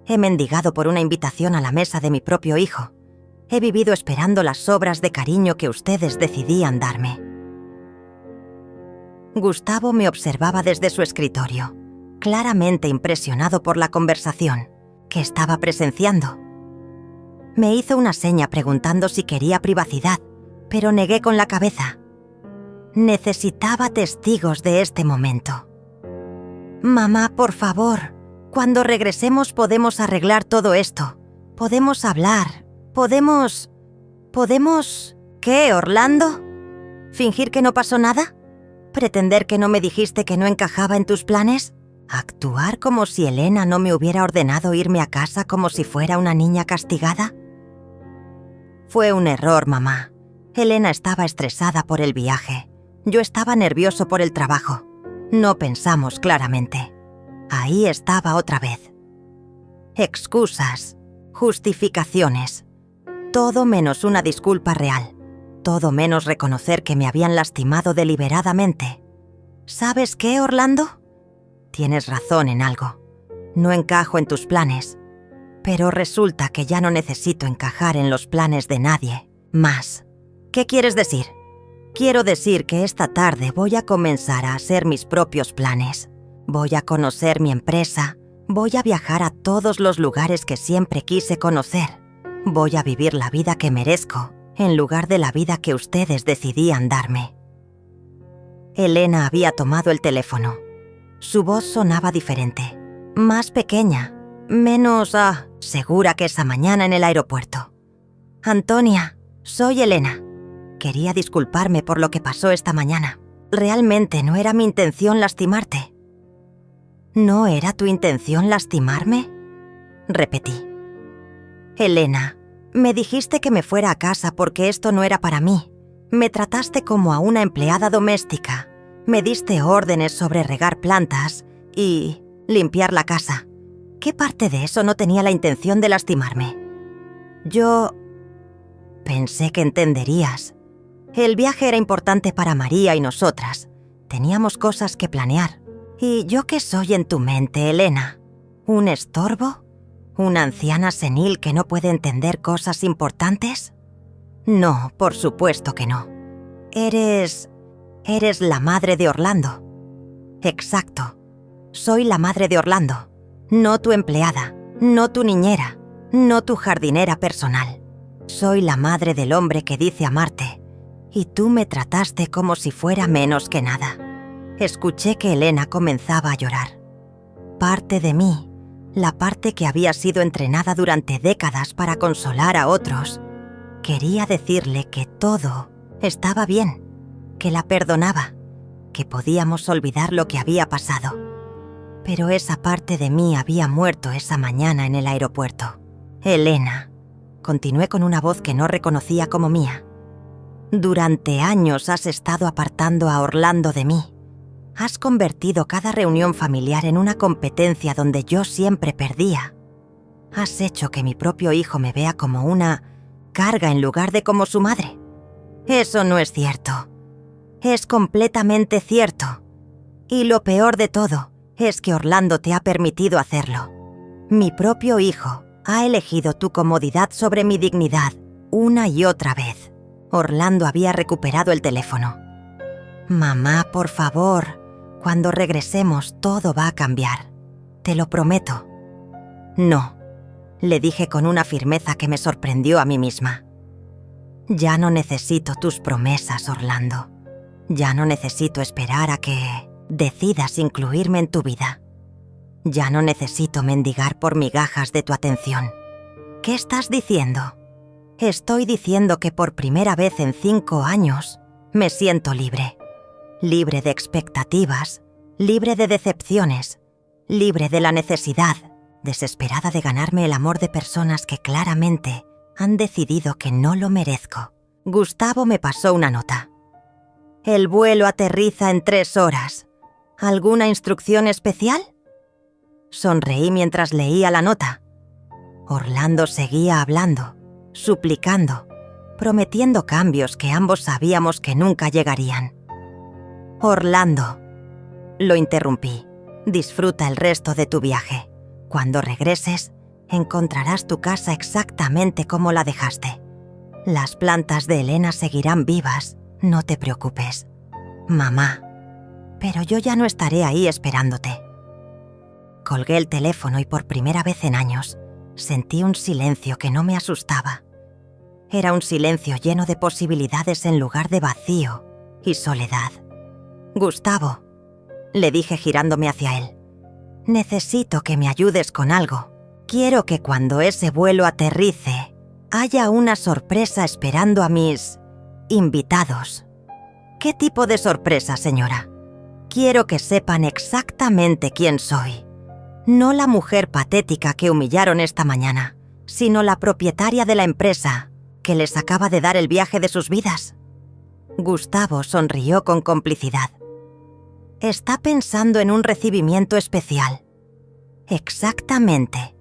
He mendigado por una invitación a la mesa de mi propio hijo. He vivido esperando las sobras de cariño que ustedes decidían darme. Gustavo me observaba desde su escritorio, claramente impresionado por la conversación que estaba presenciando. Me hizo una seña preguntando si quería privacidad, pero negué con la cabeza. Necesitaba testigos de este momento. Mamá, por favor, cuando regresemos podemos arreglar todo esto. Podemos hablar. Podemos... ¿Qué, Orlando? ¿Fingir que no pasó nada? ¿Pretender que no me dijiste que no encajaba en tus planes? ¿Actuar como si Elena no me hubiera ordenado irme a casa como si fuera una niña castigada? Fue un error, mamá. Elena estaba estresada por el viaje. Yo estaba nervioso por el trabajo. No pensamos claramente. Ahí estaba otra vez. Excusas, justificaciones. Todo menos una disculpa real. Todo menos reconocer que me habían lastimado deliberadamente. ¿Sabes qué, Orlando? Tienes razón en algo. No encajo en tus planes. Pero resulta que ya no necesito encajar en los planes de nadie más. ¿Qué quieres decir? Quiero decir que esta tarde voy a comenzar a hacer mis propios planes. Voy a conocer mi empresa. Voy a viajar a todos los lugares que siempre quise conocer. Voy a vivir la vida que merezco, en lugar de la vida que ustedes decidían darme. Elena había tomado el teléfono. Su voz sonaba diferente, más pequeña, menos segura que esa mañana en el aeropuerto. Antonia, soy Elena. Quería disculparme por lo que pasó esta mañana. Realmente no era mi intención lastimarte. ¿No era tu intención lastimarme? Repetí. Elena, me dijiste que me fuera a casa porque esto no era para mí. Me trataste como a una empleada doméstica. Me diste órdenes sobre regar plantas y limpiar la casa. ¿Qué parte de eso no tenía la intención de lastimarme? Yo pensé que entenderías. El viaje era importante para María y nosotras. Teníamos cosas que planear. ¿Y yo qué soy en tu mente, Elena? ¿Un estorbo? ¿Una anciana senil que no puede entender cosas importantes? No, por supuesto que no. Eres la madre de Orlando. Exacto. Soy la madre de Orlando. No tu empleada, no tu niñera, no tu jardinera personal. Soy la madre del hombre que dice amarte. Y tú me trataste como si fuera menos que nada. Escuché que Elena comenzaba a llorar. Parte de mí, la parte que había sido entrenada durante décadas para consolar a otros, quería decirle que todo estaba bien, que la perdonaba, que podíamos olvidar lo que había pasado. Pero esa parte de mí había muerto esa mañana en el aeropuerto. Elena, continué con una voz que no reconocía como mía. Durante años has estado apartando a Orlando de mí. Has convertido cada reunión familiar en una competencia donde yo siempre perdía. Has hecho que mi propio hijo me vea como una carga en lugar de como su madre. Eso no es cierto. Es completamente cierto. Y lo peor de todo es que Orlando te ha permitido hacerlo. Mi propio hijo ha elegido tu comodidad sobre mi dignidad una y otra vez. Orlando había recuperado el teléfono. Mamá, por favor, cuando regresemos todo va a cambiar. Te lo prometo. No, le dije con una firmeza que me sorprendió a mí misma. Ya no necesito tus promesas, Orlando. Ya no necesito esperar a que decidas incluirme en tu vida. Ya no necesito mendigar por migajas de tu atención. ¿Qué estás diciendo? Estoy diciendo que por primera vez en 5 años me siento libre. Libre de expectativas, libre de decepciones, libre de la necesidad, desesperada de ganarme el amor de personas que claramente han decidido que no lo merezco. Gustavo me pasó una nota. El vuelo aterriza en 3 horas. ¿Alguna instrucción especial? Sonreí mientras leía la nota. Orlando seguía hablando, suplicando, prometiendo cambios que ambos sabíamos que nunca llegarían. Orlando, lo interrumpí, disfruta el resto de tu viaje. Cuando regreses, encontrarás tu casa exactamente como la dejaste. Las plantas de Elena seguirán vivas, no te preocupes. Mamá, pero yo ya no estaré ahí esperándote. Colgué el teléfono y por primera vez en años sentí un silencio que no me asustaba. Era un silencio lleno de posibilidades en lugar de vacío y soledad. Gustavo, le dije girándome hacia él, necesito que me ayudes con algo. Quiero que cuando ese vuelo aterrice haya una sorpresa esperando a mis invitados. ¿Qué tipo de sorpresa, señora? Quiero que sepan exactamente quién soy. No la mujer patética que humillaron esta mañana, sino la propietaria de la empresa que les acaba de dar el viaje de sus vidas. Gustavo sonrió con complicidad. Está pensando en un recibimiento especial. Exactamente.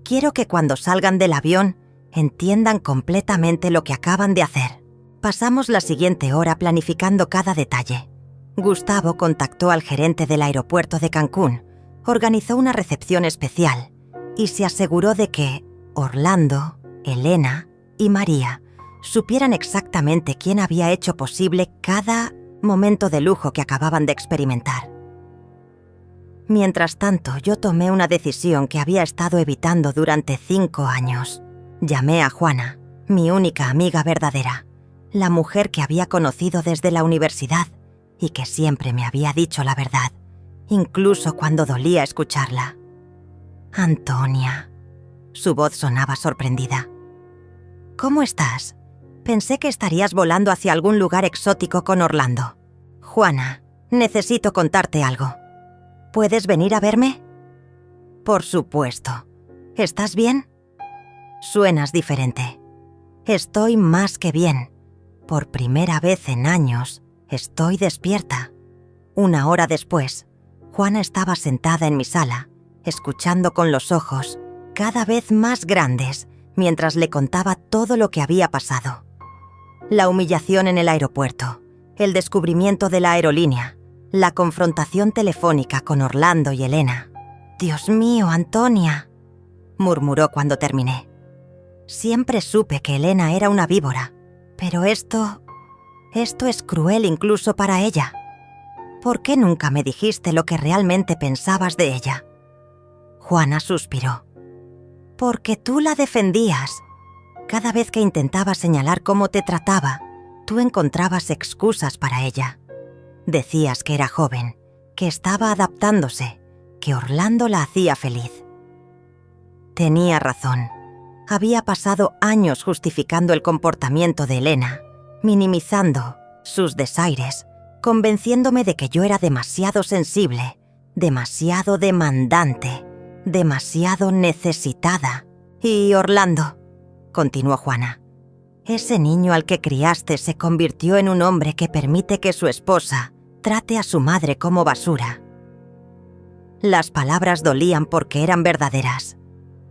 Quiero que cuando salgan del avión entiendan completamente lo que acaban de hacer. Pasamos la siguiente hora planificando cada detalle. Gustavo contactó al gerente del aeropuerto de Cancún, organizó una recepción especial y se aseguró de que Orlando, Elena y María supieran exactamente quién había hecho posible cada momento de lujo que acababan de experimentar. Mientras tanto, yo tomé una decisión que había estado evitando durante 5 años. Llamé a Juana, mi única amiga verdadera, la mujer que había conocido desde la universidad y que siempre me había dicho la verdad, incluso cuando dolía escucharla. Antonia. Su voz sonaba sorprendida. ¿Cómo estás? Pensé que estarías volando hacia algún lugar exótico con Orlando. Juana, necesito contarte algo. ¿Puedes venir a verme? Por supuesto. ¿Estás bien? Suenas diferente. Estoy más que bien. Por primera vez en años, estoy despierta. 1 hora después, Juana estaba sentada en mi sala, escuchando con los ojos cada vez más grandes mientras le contaba todo lo que había pasado. La humillación en el aeropuerto, el descubrimiento de la aerolínea, la confrontación telefónica con Orlando y Elena. «Dios mío, Antonia», murmuró cuando terminé. Siempre supe que Elena era una víbora, pero esto Esto es cruel incluso para ella. ¿Por qué nunca me dijiste lo que realmente pensabas de ella? Juana suspiró. Porque tú la defendías. Cada vez que intentaba señalar cómo te trataba, tú encontrabas excusas para ella. Decías que era joven, que estaba adaptándose, que Orlando la hacía feliz. Tenía razón. Había pasado años justificando el comportamiento de Elena, minimizando sus desaires, convenciéndome de que yo era demasiado sensible, demasiado demandante, demasiado necesitada. Y Orlando, continuó Juana, ese niño al que criaste se convirtió en un hombre que permite que su esposa trate a su madre como basura. Las palabras dolían porque eran verdaderas.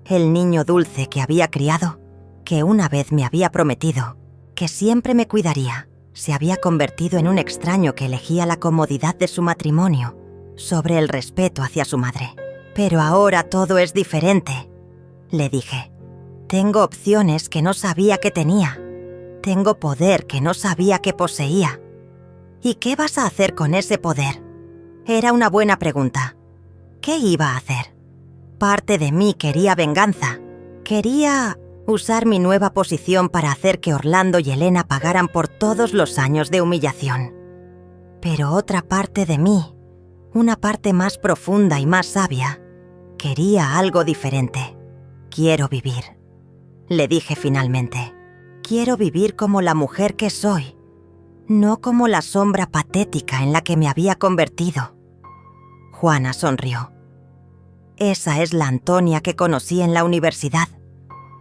El niño dulce que había criado, que una vez me había prometido, que siempre me cuidaría, se había convertido en un extraño que elegía la comodidad de su matrimonio sobre el respeto hacia su madre. Pero ahora todo es diferente, le dije. Tengo opciones que no sabía que tenía. Tengo poder que no sabía que poseía. ¿Y qué vas a hacer con ese poder? Era una buena pregunta. ¿Qué iba a hacer? Parte de mí quería venganza. Quería usar mi nueva posición para hacer que Orlando y Elena pagaran por todos los años de humillación. Pero otra parte de mí, una parte más profunda y más sabia, quería algo diferente. Quiero vivir. Le dije finalmente. Quiero vivir como la mujer que soy, no como la sombra patética en la que me había convertido. Juana sonrió. Esa es la Antonia que conocí en la universidad.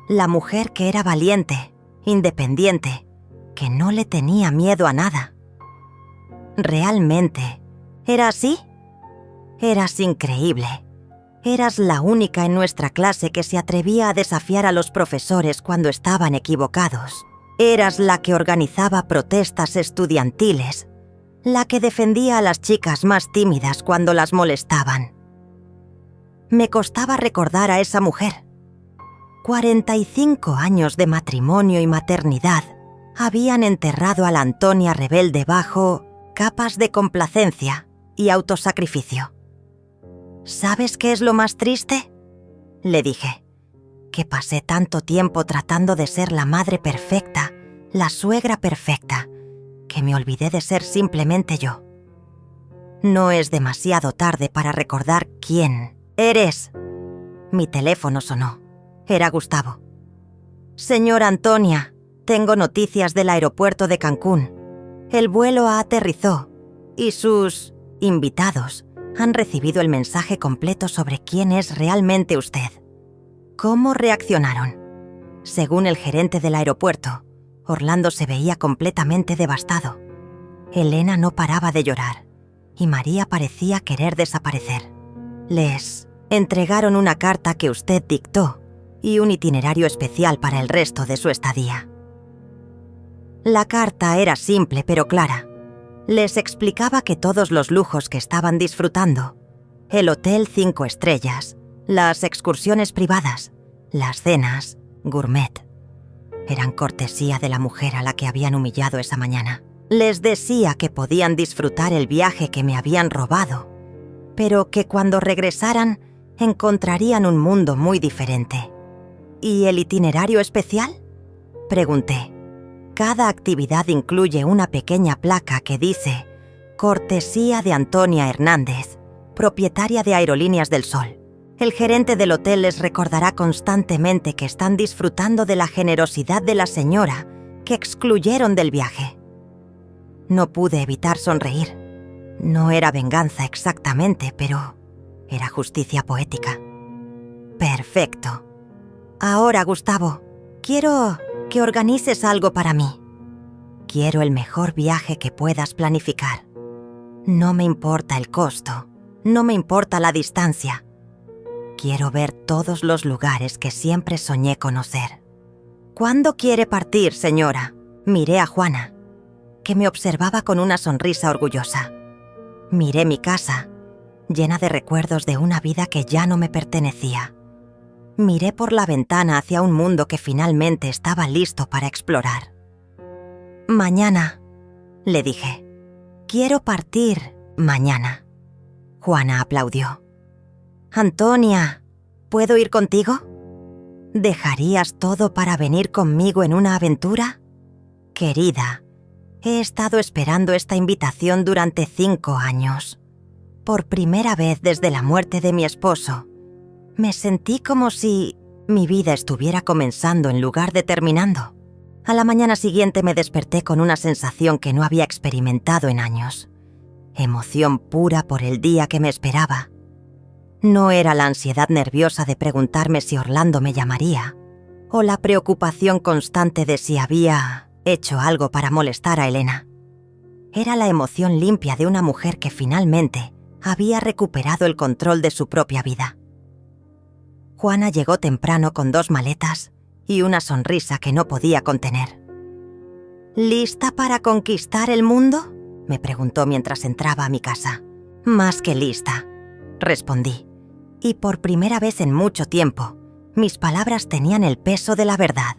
La mujer que era valiente, independiente, que no le tenía miedo a nada. ¿Realmente era así? Eras increíble. Eras la única en nuestra clase que se atrevía a desafiar a los profesores cuando estaban equivocados. Eras la que organizaba protestas estudiantiles, la que defendía a las chicas más tímidas cuando las molestaban. Me costaba recordar a esa mujer. 45 años de matrimonio y maternidad habían enterrado a la Antonia rebelde bajo capas de complacencia y autosacrificio. ¿Sabes qué es lo más triste?, le dije. Que pasé tanto tiempo tratando de ser la madre perfecta, la suegra perfecta, que me olvidé de ser simplemente yo. No es demasiado tarde para recordar quién eres. Mi teléfono sonó. Era Gustavo. Señora Antonia, tengo noticias del aeropuerto de Cancún. El vuelo aterrizó y sus invitados han recibido el mensaje completo sobre quién es realmente usted. ¿Cómo reaccionaron? Según el gerente del aeropuerto, Orlando se veía completamente devastado. Elena no paraba de llorar y María parecía querer desaparecer. Les entregaron una carta que usted dictó y un itinerario especial para el resto de su estadía. La carta era simple pero clara. Les explicaba que todos los lujos que estaban disfrutando, el hotel 5 estrellas, las excursiones privadas, las cenas gourmet, eran cortesía de la mujer a la que habían humillado esa mañana. Les decía que podían disfrutar el viaje que me habían robado, pero que cuando regresaran encontrarían un mundo muy diferente. ¿Y el itinerario especial?, pregunté. Cada actividad incluye una pequeña placa que dice «Cortesía de Antonia Hernández, propietaria de Aerolíneas del Sol». El gerente del hotel les recordará constantemente que están disfrutando de la generosidad de la señora que excluyeron del viaje. No pude evitar sonreír. No era venganza exactamente, pero era justicia poética. Perfecto. Ahora, Gustavo, quiero que organices algo para mí. Quiero el mejor viaje que puedas planificar. No me importa el costo, no me importa la distancia. Quiero ver todos los lugares que siempre soñé conocer. ¿Cuándo quiere partir, señora?, miré a Juana, que me observaba con una sonrisa orgullosa. Miré mi casa, llena de recuerdos de una vida que ya no me pertenecía. Miré por la ventana hacia un mundo que finalmente estaba listo para explorar. Mañana, le dije. Quiero partir mañana. Juana aplaudió. Antonia, ¿puedo ir contigo? ¿Dejarías todo para venir conmigo en una aventura? Querida, he estado esperando esta invitación durante 5 años. Por primera vez desde la muerte de mi esposo, me sentí como si mi vida estuviera comenzando en lugar de terminando. A la mañana siguiente me desperté con una sensación que no había experimentado en años. Emoción pura por el día que me esperaba. No era la ansiedad nerviosa de preguntarme si Orlando me llamaría, o la preocupación constante de si había hecho algo para molestar a Elena. Era la emoción limpia de una mujer que finalmente había recuperado el control de su propia vida. Juana llegó temprano con 2 maletas y una sonrisa que no podía contener. ¿Lista para conquistar el mundo?, me preguntó mientras entraba a mi casa. Más que lista, respondí. Y por primera vez en mucho tiempo, mis palabras tenían el peso de la verdad.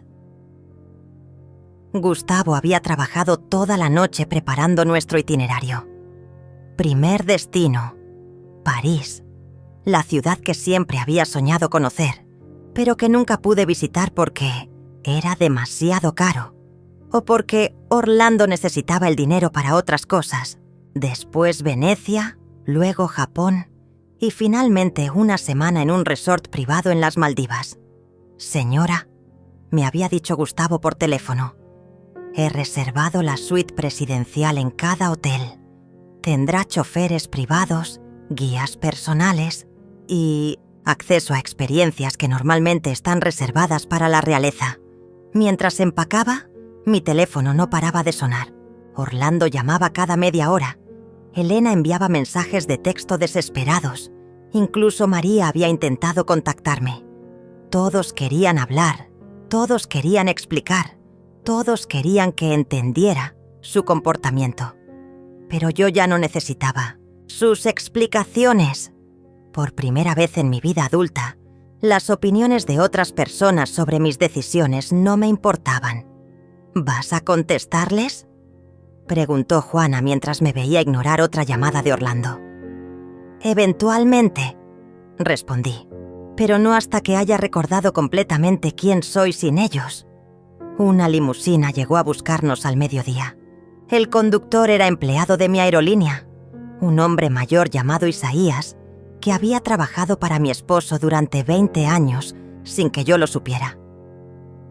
Gustavo había trabajado toda la noche preparando nuestro itinerario. Primer destino, París, la ciudad que siempre había soñado conocer, pero que nunca pude visitar porque era demasiado caro, o porque Orlando necesitaba el dinero para otras cosas. Después Venecia, luego Japón y finalmente una semana en un resort privado en las Maldivas. Señora, me había dicho Gustavo por teléfono, he reservado la suite presidencial en cada hotel. Tendrá choferes privados, guías personales y acceso a experiencias que normalmente están reservadas para la realeza. Mientras empacaba, mi teléfono no paraba de sonar. Orlando llamaba cada media hora. Elena enviaba mensajes de texto desesperados. Incluso María había intentado contactarme. Todos querían hablar, todos querían explicar, todos querían que entendiera su comportamiento. Pero yo ya no necesitaba sus explicaciones. Por primera vez en mi vida adulta, las opiniones de otras personas sobre mis decisiones no me importaban. ¿Vas a contestarles?, preguntó Juana mientras me veía ignorar otra llamada de Orlando. Eventualmente, respondí, pero no hasta que haya recordado completamente quién soy sin ellos. Una limusina llegó a buscarnos al mediodía. El conductor era empleado de mi aerolínea, un hombre mayor llamado Isaías, que había trabajado para mi esposo durante 20 años sin que yo lo supiera.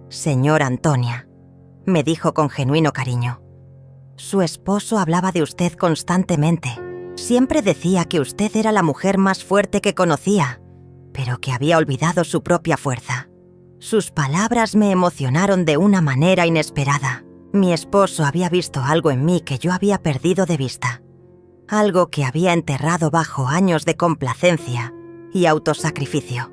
Señora Antonia, me dijo con genuino cariño, su esposo hablaba de usted constantemente. Siempre decía que usted era la mujer más fuerte que conocía, pero que había olvidado su propia fuerza. Sus palabras me emocionaron de una manera inesperada. Mi esposo había visto algo en mí que yo había perdido de vista. Algo que había enterrado bajo años de complacencia y autosacrificio.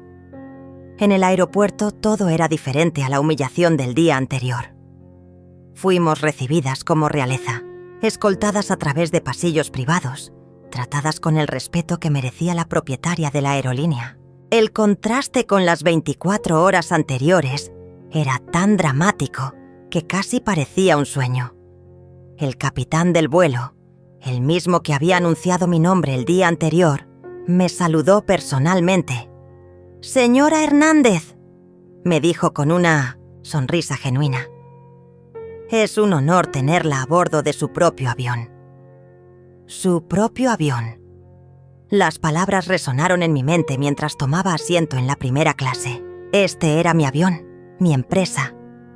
En el aeropuerto todo era diferente a la humillación del día anterior. Fuimos recibidas como realeza, escoltadas a través de pasillos privados, tratadas con el respeto que merecía la propietaria de la aerolínea. El contraste con las 24 horas anteriores era tan dramático que casi parecía un sueño. El capitán del vuelo, el mismo que había anunciado mi nombre el día anterior, me saludó personalmente. «Señora Hernández», me dijo con una sonrisa genuina. Es un honor tenerla a bordo de su propio avión. Su propio avión. Las palabras resonaron en mi mente mientras tomaba asiento en la primera clase. Este era mi avión, mi empresa,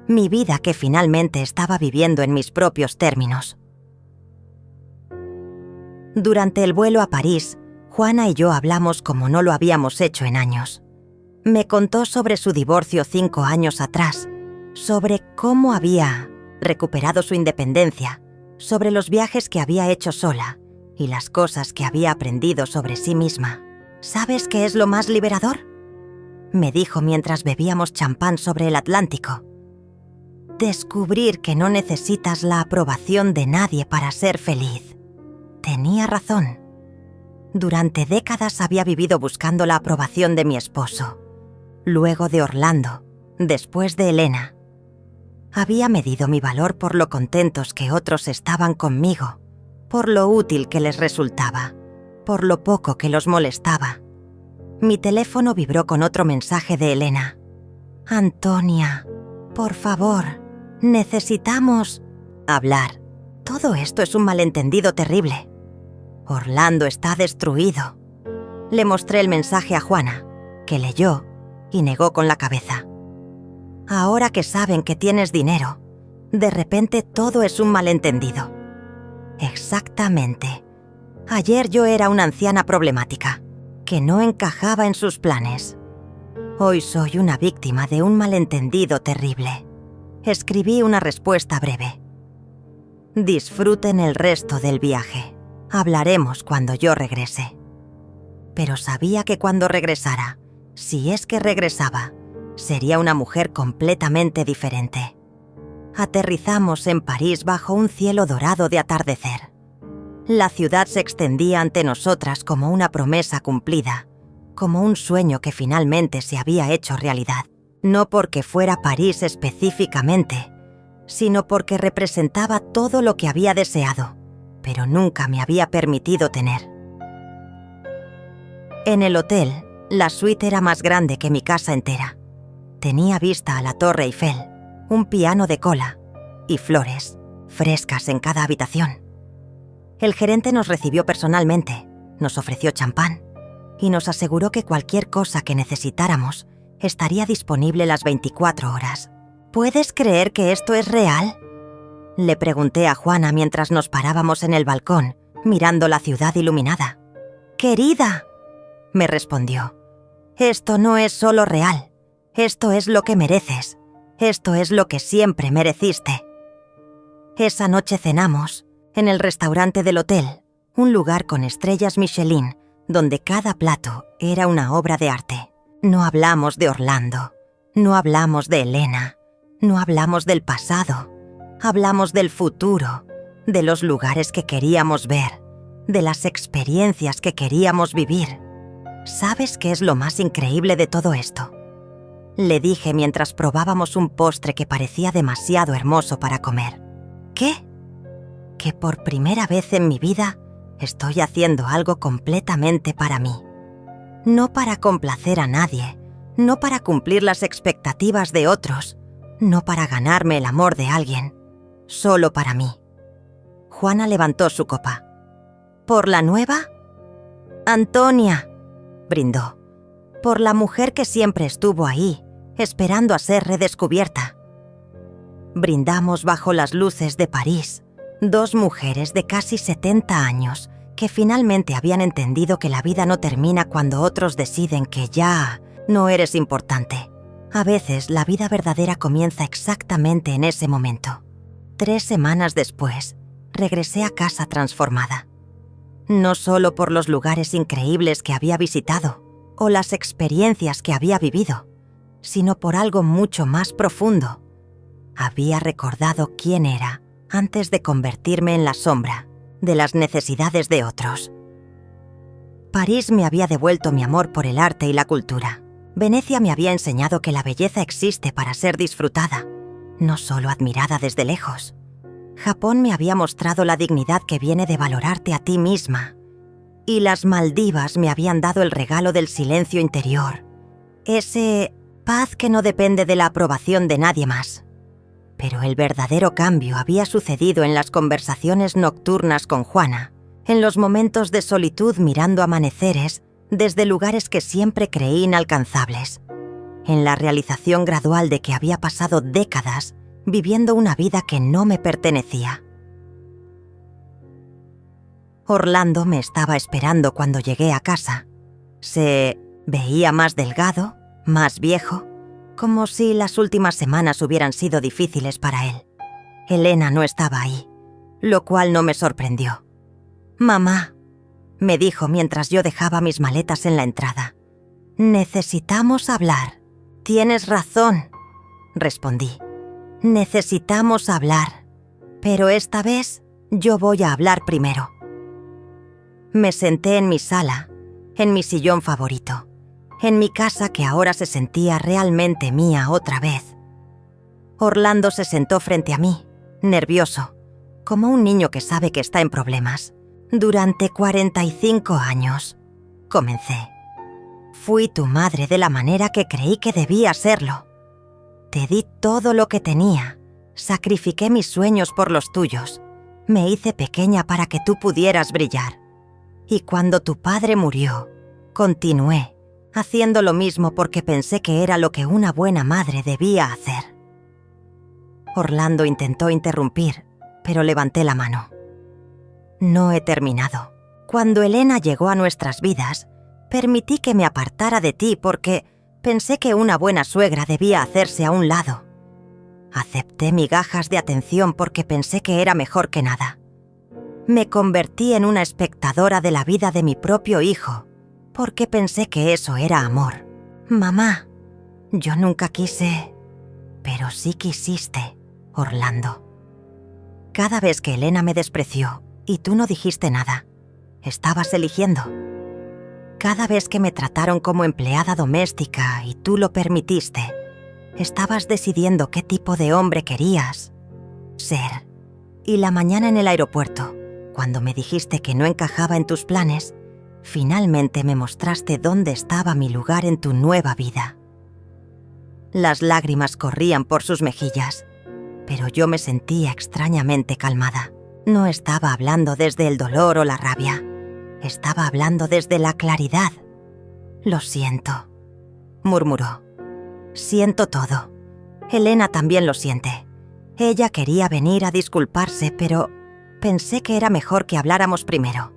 mi vida que finalmente estaba viviendo en mis propios términos. Durante el vuelo a París, Juana y yo hablamos como no lo habíamos hecho en años. Me contó sobre su divorcio 5 años atrás, sobre cómo había recuperado su independencia, sobre los viajes que había hecho sola y las cosas que había aprendido sobre sí misma. ¿Sabes qué es lo más liberador?, me dijo mientras bebíamos champán sobre el Atlántico. Descubrir que no necesitas la aprobación de nadie para ser feliz. Tenía razón. Durante décadas había vivido buscando la aprobación de mi esposo, luego de Orlando, después de Elena. Había medido mi valor por lo contentos que otros estaban conmigo, por lo útil que les resultaba, por lo poco que los molestaba. Mi teléfono vibró con otro mensaje de Elena. «Antonia, por favor, necesitamos hablar. Todo esto es un malentendido terrible. Orlando está destruido». Le mostré el mensaje a Juana, que leyó y negó con la cabeza. «Ahora que saben que tienes dinero, de repente todo es un malentendido». Exactamente. Ayer yo era una anciana problemática, que no encajaba en sus planes. Hoy soy una víctima de un malentendido terrible. Escribí una respuesta breve. «Disfruten el resto del viaje. Hablaremos cuando yo regrese». Pero sabía que cuando regresara, si es que regresaba, sería una mujer completamente diferente. Aterrizamos en París bajo un cielo dorado de atardecer. La ciudad se extendía ante nosotras como una promesa cumplida, como un sueño que finalmente se había hecho realidad. No porque fuera París específicamente, sino porque representaba todo lo que había deseado, pero nunca me había permitido tener. En el hotel, la suite era más grande que mi casa entera. Tenía vista a la Torre Eiffel, un piano de cola y flores, frescas en cada habitación. El gerente nos recibió personalmente, nos ofreció champán y nos aseguró que cualquier cosa que necesitáramos estaría disponible las 24 horas. ¿Puedes creer que esto es real?, le pregunté a Juana mientras nos parábamos en el balcón, mirando la ciudad iluminada. «Querida», me respondió, «esto no es solo real, esto es lo que mereces, esto es lo que siempre mereciste». Esa noche cenamos en el restaurante del hotel, un lugar con estrellas Michelin, donde cada plato era una obra de arte. No hablamos de Orlando, no hablamos de Elena, no hablamos del pasado, hablamos del futuro, de los lugares que queríamos ver, de las experiencias que queríamos vivir. ¿Sabes qué es lo más increíble de todo esto?, le dije mientras probábamos un postre que parecía demasiado hermoso para comer. ¿Qué? Que por primera vez en mi vida estoy haciendo algo completamente para mí. No para complacer a nadie, no para cumplir las expectativas de otros, no para ganarme el amor de alguien, solo para mí. Juana levantó su copa. ¿Por la nueva? «Antonia», brindó, «por la mujer que siempre estuvo ahí, esperando a ser redescubierta». Brindamos bajo las luces de París, dos mujeres de casi 70 años que finalmente habían entendido que la vida no termina cuando otros deciden que ya no eres importante. A veces la vida verdadera comienza exactamente en ese momento. 3 semanas después, regresé a casa transformada. No solo por los lugares increíbles que había visitado o las experiencias que había vivido, sino por algo mucho más profundo. Había recordado quién era antes de convertirme en la sombra de las necesidades de otros. París me había devuelto mi amor por el arte y la cultura. Venecia me había enseñado que la belleza existe para ser disfrutada, no solo admirada desde lejos. Japón me había mostrado la dignidad que viene de valorarte a ti misma. Y las Maldivas me habían dado el regalo del silencio interior, ese paz que no depende de la aprobación de nadie más. Pero el verdadero cambio había sucedido en las conversaciones nocturnas con Juana, en los momentos de solitud mirando amaneceres desde lugares que siempre creí inalcanzables, en la realización gradual de que había pasado décadas viviendo una vida que no me pertenecía. Orlando me estaba esperando cuando llegué a casa. Se veía más delgado, más viejo, como si las últimas semanas hubieran sido difíciles para él. Elena no estaba ahí, lo cual no me sorprendió. «Mamá», me dijo mientras yo dejaba mis maletas en la entrada, «necesitamos hablar». «Tienes razón», respondí. «Necesitamos hablar, pero esta vez yo voy a hablar primero». Me senté en mi sala, en mi sillón favorito, en mi casa que ahora se sentía realmente mía otra vez. Orlando se sentó frente a mí, nervioso, como un niño que sabe que está en problemas. Durante 45 años, comencé. Fui tu madre de la manera que creí que debía serlo. Te di todo lo que tenía, sacrifiqué mis sueños por los tuyos, me hice pequeña para que tú pudieras brillar. Y cuando tu padre murió, continué haciendo lo mismo porque pensé que era lo que una buena madre debía hacer. Orlando intentó interrumpir, pero levanté la mano. No he terminado. Cuando Elena llegó a nuestras vidas, permití que me apartara de ti porque pensé que una buena suegra debía hacerse a un lado. Acepté migajas de atención porque pensé que era mejor que nada. Me convertí en una espectadora de la vida de mi propio hijo porque pensé que eso era amor. Mamá, yo nunca quise, pero sí quisiste, Orlando. Cada vez que Elena me despreció y tú no dijiste nada, estabas eligiendo. Cada vez que me trataron como empleada doméstica y tú lo permitiste, estabas decidiendo qué tipo de hombre querías ser. Y la mañana en el aeropuerto, cuando me dijiste que no encajaba en tus planes, finalmente me mostraste dónde estaba mi lugar en tu nueva vida. Las lágrimas corrían por sus mejillas, pero yo me sentía extrañamente calmada. No estaba hablando desde el dolor o la rabia. Estaba hablando desde la claridad. Lo siento, murmuró. Siento todo. Elena también lo siente. Ella quería venir a disculparse, pero pensé que era mejor que habláramos primero.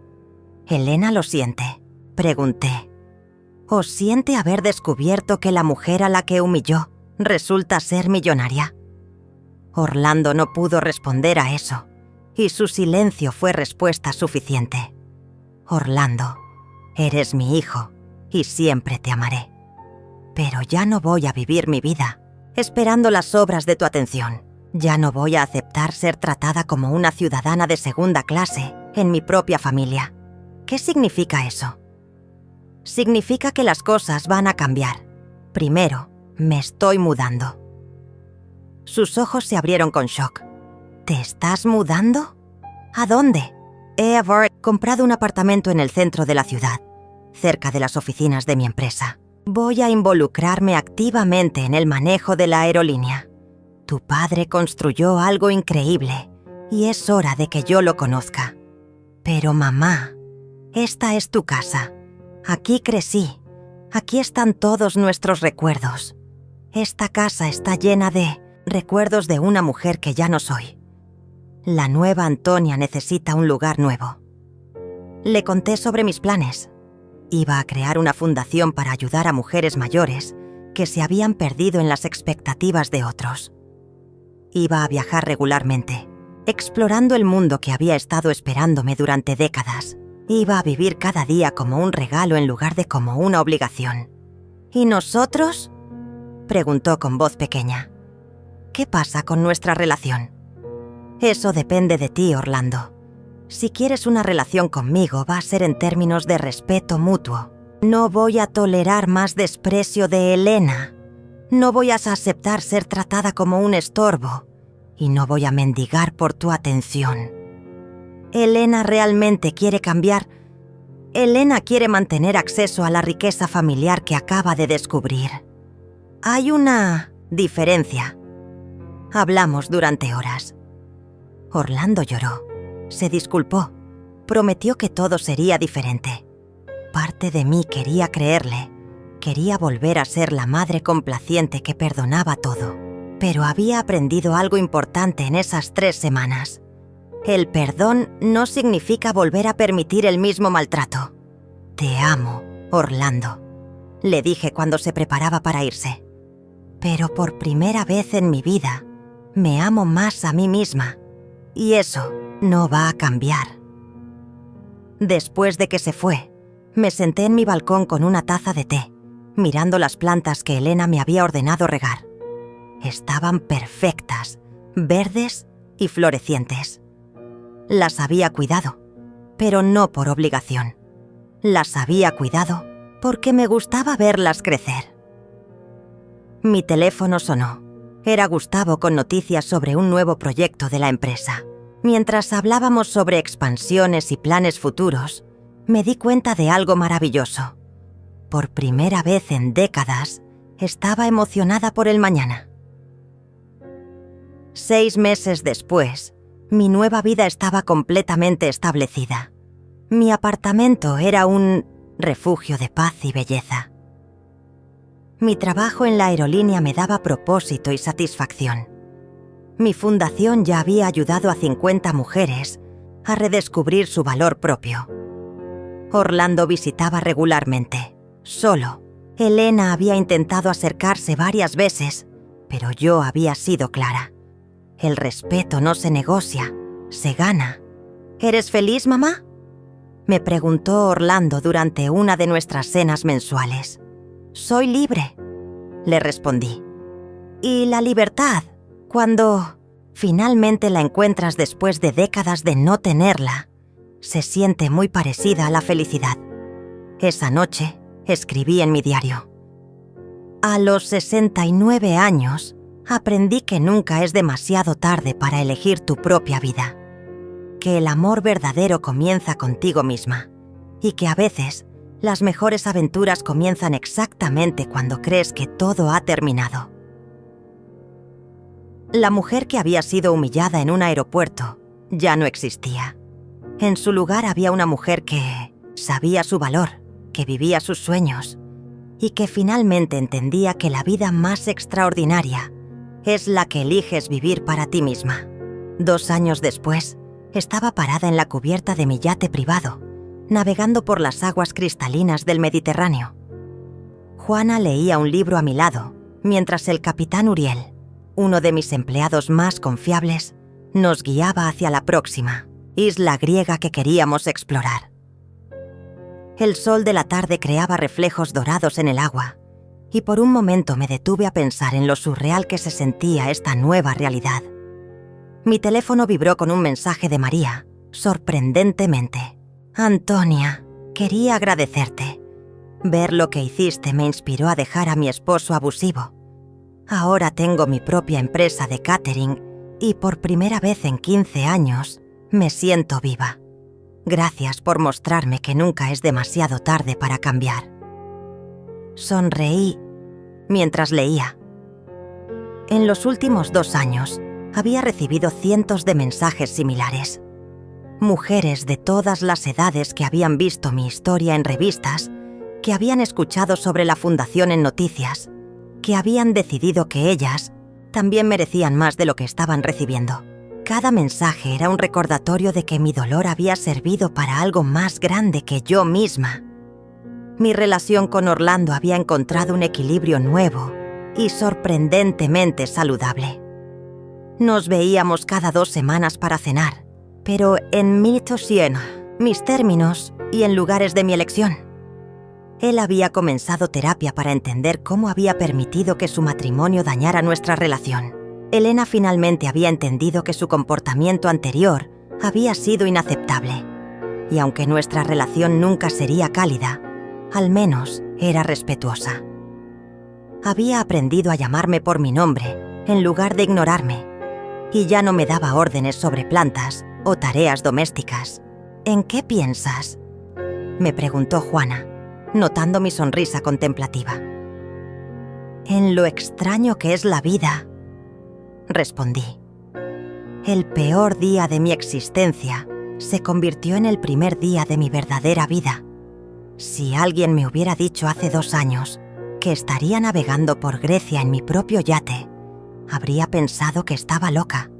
¿Elena lo siente?, pregunté. ¿O siente haber descubierto que la mujer a la que humilló resulta ser millonaria? Orlando no pudo responder a eso, y su silencio fue respuesta suficiente. Orlando, eres mi hijo y siempre te amaré. Pero ya no voy a vivir mi vida esperando las obras de tu atención. Ya no voy a aceptar ser tratada como una ciudadana de segunda clase en mi propia familia. ¿Qué significa eso? Significa que las cosas van a cambiar. Primero, me estoy mudando. Sus ojos se abrieron con shock. ¿Te estás mudando? ¿A dónde? He comprado un apartamento en el centro de la ciudad, cerca de las oficinas de mi empresa. Voy a involucrarme activamente en el manejo de la aerolínea. Tu padre construyó algo increíble y es hora de que yo lo conozca. Pero mamá, esta es tu casa. Aquí crecí. Aquí están todos nuestros recuerdos. Esta casa está llena de recuerdos de una mujer que ya no soy. La nueva Antonia necesita un lugar nuevo. Le conté sobre mis planes. Iba a crear una fundación para ayudar a mujeres mayores que se habían perdido en las expectativas de otros. Iba a viajar regularmente, explorando el mundo que había estado esperándome durante décadas. Iba a vivir cada día como un regalo en lugar de como una obligación. ¿Y nosotros?, preguntó con voz pequeña. ¿Qué pasa con nuestra relación? Eso depende de ti, Orlando. Si quieres una relación conmigo, va a ser en términos de respeto mutuo. No voy a tolerar más desprecio de Elena. No voy a aceptar ser tratada como un estorbo. Y no voy a mendigar por tu atención. Elena realmente quiere cambiar. Elena quiere mantener acceso a la riqueza familiar que acaba de descubrir. Hay una diferencia. Hablamos durante horas. Orlando lloró. Se disculpó. Prometió que todo sería diferente. Parte de mí quería creerle. Quería volver a ser la madre complaciente que perdonaba todo. Pero había aprendido algo importante en esas 3 semanas. El perdón no significa volver a permitir el mismo maltrato. Te amo, Orlando, le dije cuando se preparaba para irse. Pero por primera vez en mi vida, me amo más a mí misma. Y eso no va a cambiar. Después de que se fue, me senté en mi balcón con una taza de té, mirando las plantas que Elena me había ordenado regar. Estaban perfectas, verdes y florecientes. Las había cuidado, pero no por obligación. Las había cuidado porque me gustaba verlas crecer. Mi teléfono sonó. Era Gustavo con noticias sobre un nuevo proyecto de la empresa. Mientras hablábamos sobre expansiones y planes futuros, me di cuenta de algo maravilloso. Por primera vez en décadas, estaba emocionada por el mañana. 6 meses después, mi nueva vida estaba completamente establecida. Mi apartamento era un refugio de paz y belleza. Mi trabajo en la aerolínea me daba propósito y satisfacción. Mi fundación ya había ayudado a 50 mujeres a redescubrir su valor propio. Orlando visitaba regularmente, solo. Elena había intentado acercarse varias veces, pero yo había sido clara. El respeto no se negocia, se gana. ¿Eres feliz, mamá?, me preguntó Orlando durante una de nuestras cenas mensuales. Soy libre, le respondí. ¿Y la libertad, cuando finalmente la encuentras después de décadas de no tenerla, se siente muy parecida a la felicidad? Esa noche escribí en mi diario. A los 69 años, aprendí que nunca es demasiado tarde para elegir tu propia vida, que el amor verdadero comienza contigo misma y que a veces las mejores aventuras comienzan exactamente cuando crees que todo ha terminado. La mujer que había sido humillada en un aeropuerto ya no existía. En su lugar había una mujer que sabía su valor, que vivía sus sueños y que finalmente entendía que la vida más extraordinaria es la que eliges vivir para ti misma. 2 años después, estaba parada en la cubierta de mi yate privado, navegando por las aguas cristalinas del Mediterráneo. Juana leía un libro a mi lado, mientras el capitán Uriel, uno de mis empleados más confiables, nos guiaba hacia la próxima isla griega que queríamos explorar. El sol de la tarde creaba reflejos dorados en el agua, y por un momento me detuve a pensar en lo surreal que se sentía esta nueva realidad. Mi teléfono vibró con un mensaje de María, sorprendentemente. Antonia, quería agradecerte. Ver lo que hiciste me inspiró a dejar a mi esposo abusivo. Ahora tengo mi propia empresa de catering y por primera vez en 15 años me siento viva. Gracias por mostrarme que nunca es demasiado tarde para cambiar. Sonreí mientras leía. En los últimos 2 años, había recibido cientos de mensajes similares. Mujeres de todas las edades que habían visto mi historia en revistas, que habían escuchado sobre la fundación en noticias, que habían decidido que ellas también merecían más de lo que estaban recibiendo. Cada mensaje era un recordatorio de que mi dolor había servido para algo más grande que yo misma. Mi relación con Orlando había encontrado un equilibrio nuevo y sorprendentemente saludable. Nos veíamos cada 2 semanas para cenar, pero en Siena, mis términos y en lugares de mi elección. Él había comenzado terapia para entender cómo había permitido que su matrimonio dañara nuestra relación. Elena finalmente había entendido que su comportamiento anterior había sido inaceptable, y aunque nuestra relación nunca sería cálida, al menos era respetuosa. Había aprendido a llamarme por mi nombre en lugar de ignorarme, y ya no me daba órdenes sobre plantas o tareas domésticas. ¿En qué piensas?, me preguntó Juana, notando mi sonrisa contemplativa. En lo extraño que es la vida, respondí. El peor día de mi existencia se convirtió en el primer día de mi verdadera vida. Si alguien me hubiera dicho hace 2 años que estaría navegando por Grecia en mi propio yate, habría pensado que estaba loca.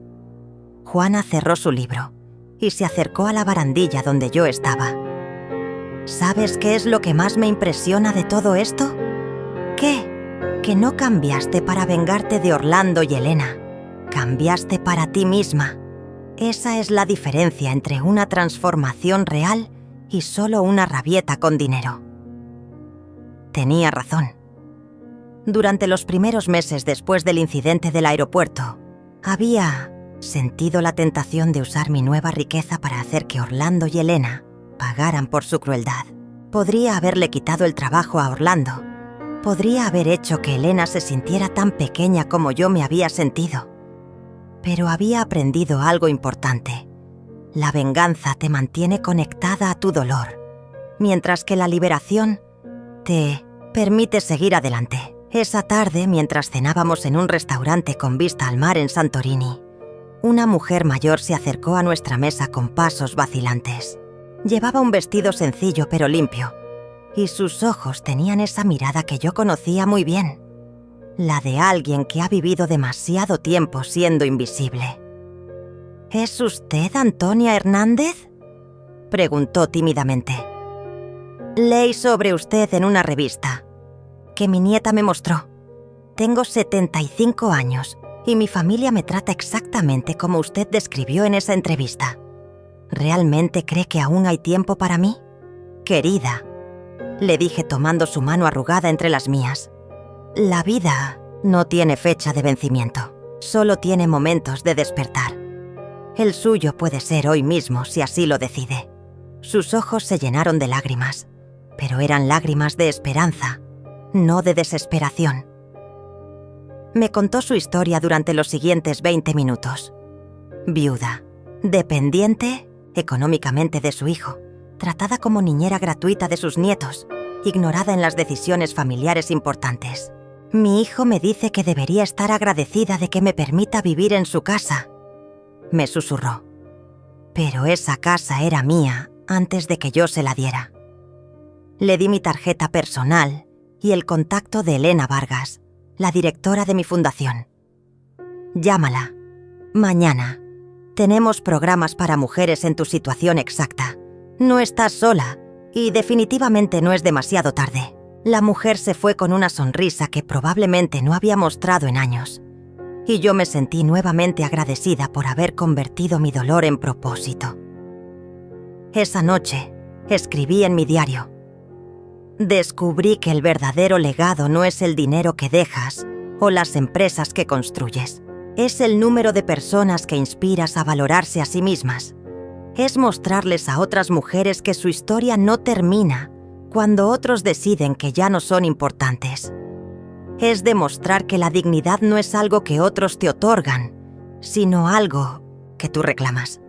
Juana cerró su libro y se acercó a la barandilla donde yo estaba. ¿Sabes qué es lo que más me impresiona de todo esto? ¿Qué? Que no cambiaste para vengarte de Orlando y Elena. Cambiaste para ti misma. Esa es la diferencia entre una transformación real y solo una rabieta con dinero. Tenía razón. Durante los primeros meses después del incidente del aeropuerto, había sentido la tentación de usar mi nueva riqueza para hacer que Orlando y Elena pagaran por su crueldad. Podría haberle quitado el trabajo a Orlando, Podría haber hecho que Elena se sintiera tan pequeña como yo me había sentido. Pero había aprendido algo importante. La venganza te mantiene conectada a tu dolor, mientras que la liberación te permite seguir adelante. Esa tarde, mientras cenábamos en un restaurante con vista al mar en Santorini, una mujer mayor se acercó a nuestra mesa con pasos vacilantes. Llevaba un vestido sencillo pero limpio, y sus ojos tenían esa mirada que yo conocía muy bien, la de alguien que ha vivido demasiado tiempo siendo invisible. ¿Es usted Antonia Hernández?, preguntó tímidamente. Leí sobre usted en una revista que mi nieta me mostró. Tengo 75 años y mi familia me trata exactamente como usted describió en esa entrevista. ¿Realmente cree que aún hay tiempo para mí? Querida, le dije tomando su mano arrugada entre las mías. La vida no tiene fecha de vencimiento, solo tiene momentos de despertar. El suyo puede ser hoy mismo si así lo decide. Sus ojos se llenaron de lágrimas, pero eran lágrimas de esperanza, no de desesperación. Me contó su historia durante los siguientes 20 minutos. Viuda, dependiente económicamente de su hijo, tratada como niñera gratuita de sus nietos, ignorada en las decisiones familiares importantes. Mi hijo me dice que debería estar agradecida de que me permita vivir en su casa, me susurró. Pero esa casa era mía antes de que yo se la diera. Le di mi tarjeta personal y el contacto de Elena Vargas, la directora de mi fundación. Llámala. Mañana. Tenemos programas para mujeres en tu situación exacta. No estás sola y definitivamente no es demasiado tarde. La mujer se fue con una sonrisa que probablemente no había mostrado en años. Y yo me sentí nuevamente agradecida por haber convertido mi dolor en propósito. Esa noche, escribí en mi diario. Descubrí que el verdadero legado no es el dinero que dejas o las empresas que construyes. Es el número de personas que inspiras a valorarse a sí mismas. Es mostrarles a otras mujeres que su historia no termina cuando otros deciden que ya no son importantes. Es demostrar que la dignidad no es algo que otros te otorgan, sino algo que tú reclamas.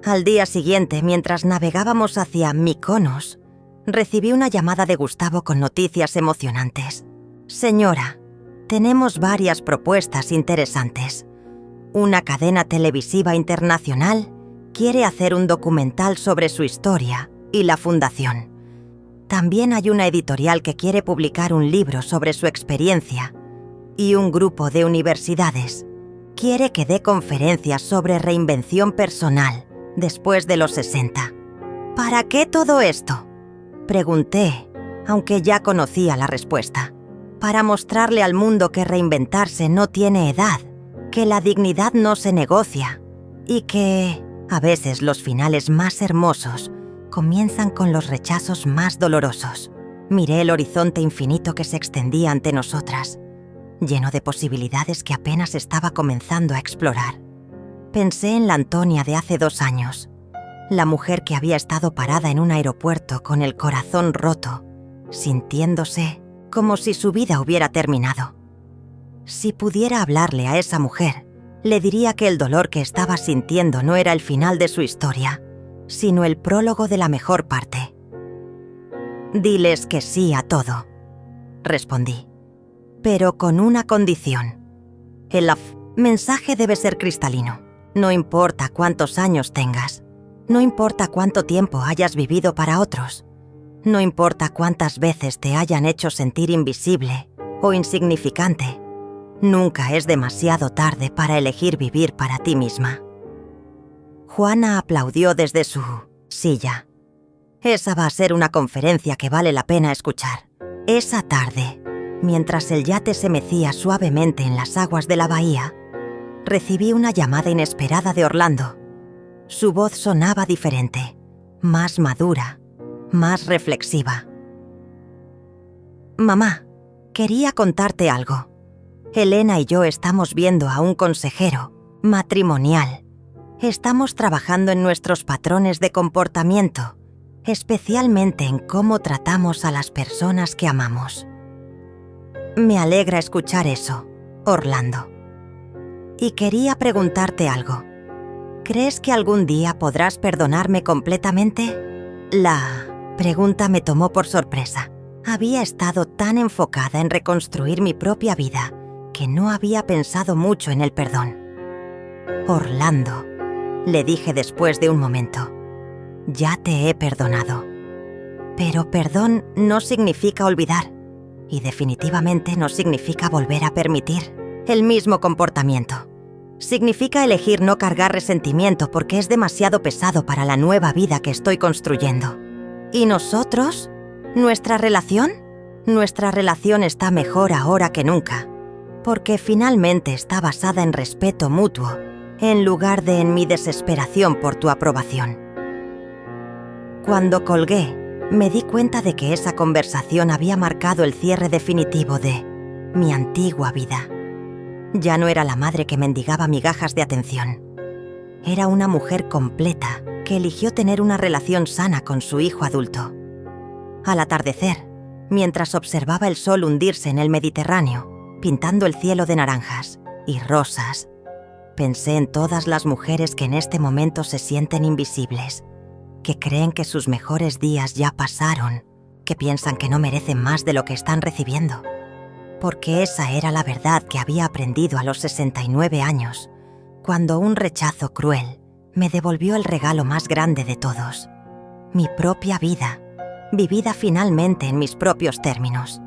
Al día siguiente, mientras navegábamos hacia Mykonos, recibí una llamada de Gustavo con noticias emocionantes. Señora, tenemos varias propuestas interesantes. Una cadena televisiva internacional quiere hacer un documental sobre su historia y la fundación. También hay una editorial que quiere publicar un libro sobre su experiencia y un grupo de universidades quiere que dé conferencias sobre reinvención personal después de los 60. ¿Para qué todo esto?, pregunté, aunque ya conocía la respuesta. Para mostrarle al mundo que reinventarse no tiene edad, que la dignidad no se negocia y que, a veces, los finales más hermosos comienzan con los rechazos más dolorosos. Miré el horizonte infinito que se extendía ante nosotras, lleno de posibilidades que apenas estaba comenzando a explorar. Pensé en la Antonia de hace 2 años, la mujer que había estado parada en un aeropuerto con el corazón roto, sintiéndose como si su vida hubiera terminado. Si pudiera hablarle a esa mujer, le diría que el dolor que estaba sintiendo no era el final de su historia, sino el prólogo de la mejor parte. Diles que sí a todo, respondí, pero con una condición. El mensaje debe ser cristalino. No importa cuántos años tengas, no importa cuánto tiempo hayas vivido para otros, no importa cuántas veces te hayan hecho sentir invisible o insignificante, nunca es demasiado tarde para elegir vivir para ti misma. Juana aplaudió desde su silla. Esa va a ser una conferencia que vale la pena escuchar. Esa tarde, mientras el yate se mecía suavemente en las aguas de la bahía, recibí una llamada inesperada de Orlando. Su voz sonaba diferente, más madura, más reflexiva. Mamá, quería contarte algo. Elena y yo estamos viendo a un consejero matrimonial. Estamos trabajando en nuestros patrones de comportamiento, especialmente en cómo tratamos a las personas que amamos. Me alegra escuchar eso, Orlando. Y quería preguntarte algo. ¿Crees que algún día podrás perdonarme completamente? La pregunta me tomó por sorpresa. Había estado tan enfocada en reconstruir mi propia vida que no había pensado mucho en el perdón. Orlando, le dije después de un momento, ya te he perdonado. Pero perdón no significa olvidar y definitivamente no significa volver a permitir el mismo comportamiento. Significa elegir no cargar resentimiento porque es demasiado pesado para la nueva vida que estoy construyendo. ¿Y nosotros? ¿Nuestra relación? Nuestra relación está mejor ahora que nunca, porque finalmente está basada en respeto mutuo, en lugar de en mi desesperación por tu aprobación. Cuando colgué, me di cuenta de que esa conversación había marcado el cierre definitivo de mi antigua vida. Ya no era la madre que mendigaba migajas de atención. Era una mujer completa que eligió tener una relación sana con su hijo adulto. Al atardecer, mientras observaba el sol hundirse en el Mediterráneo, pintando el cielo de naranjas y rosas, pensé en todas las mujeres que en este momento se sienten invisibles, que creen que sus mejores días ya pasaron, que piensan que no merecen más de lo que están recibiendo. Porque esa era la verdad que había aprendido a los 69 años, cuando un rechazo cruel me devolvió el regalo más grande de todos, mi propia vida, vivida finalmente en mis propios términos.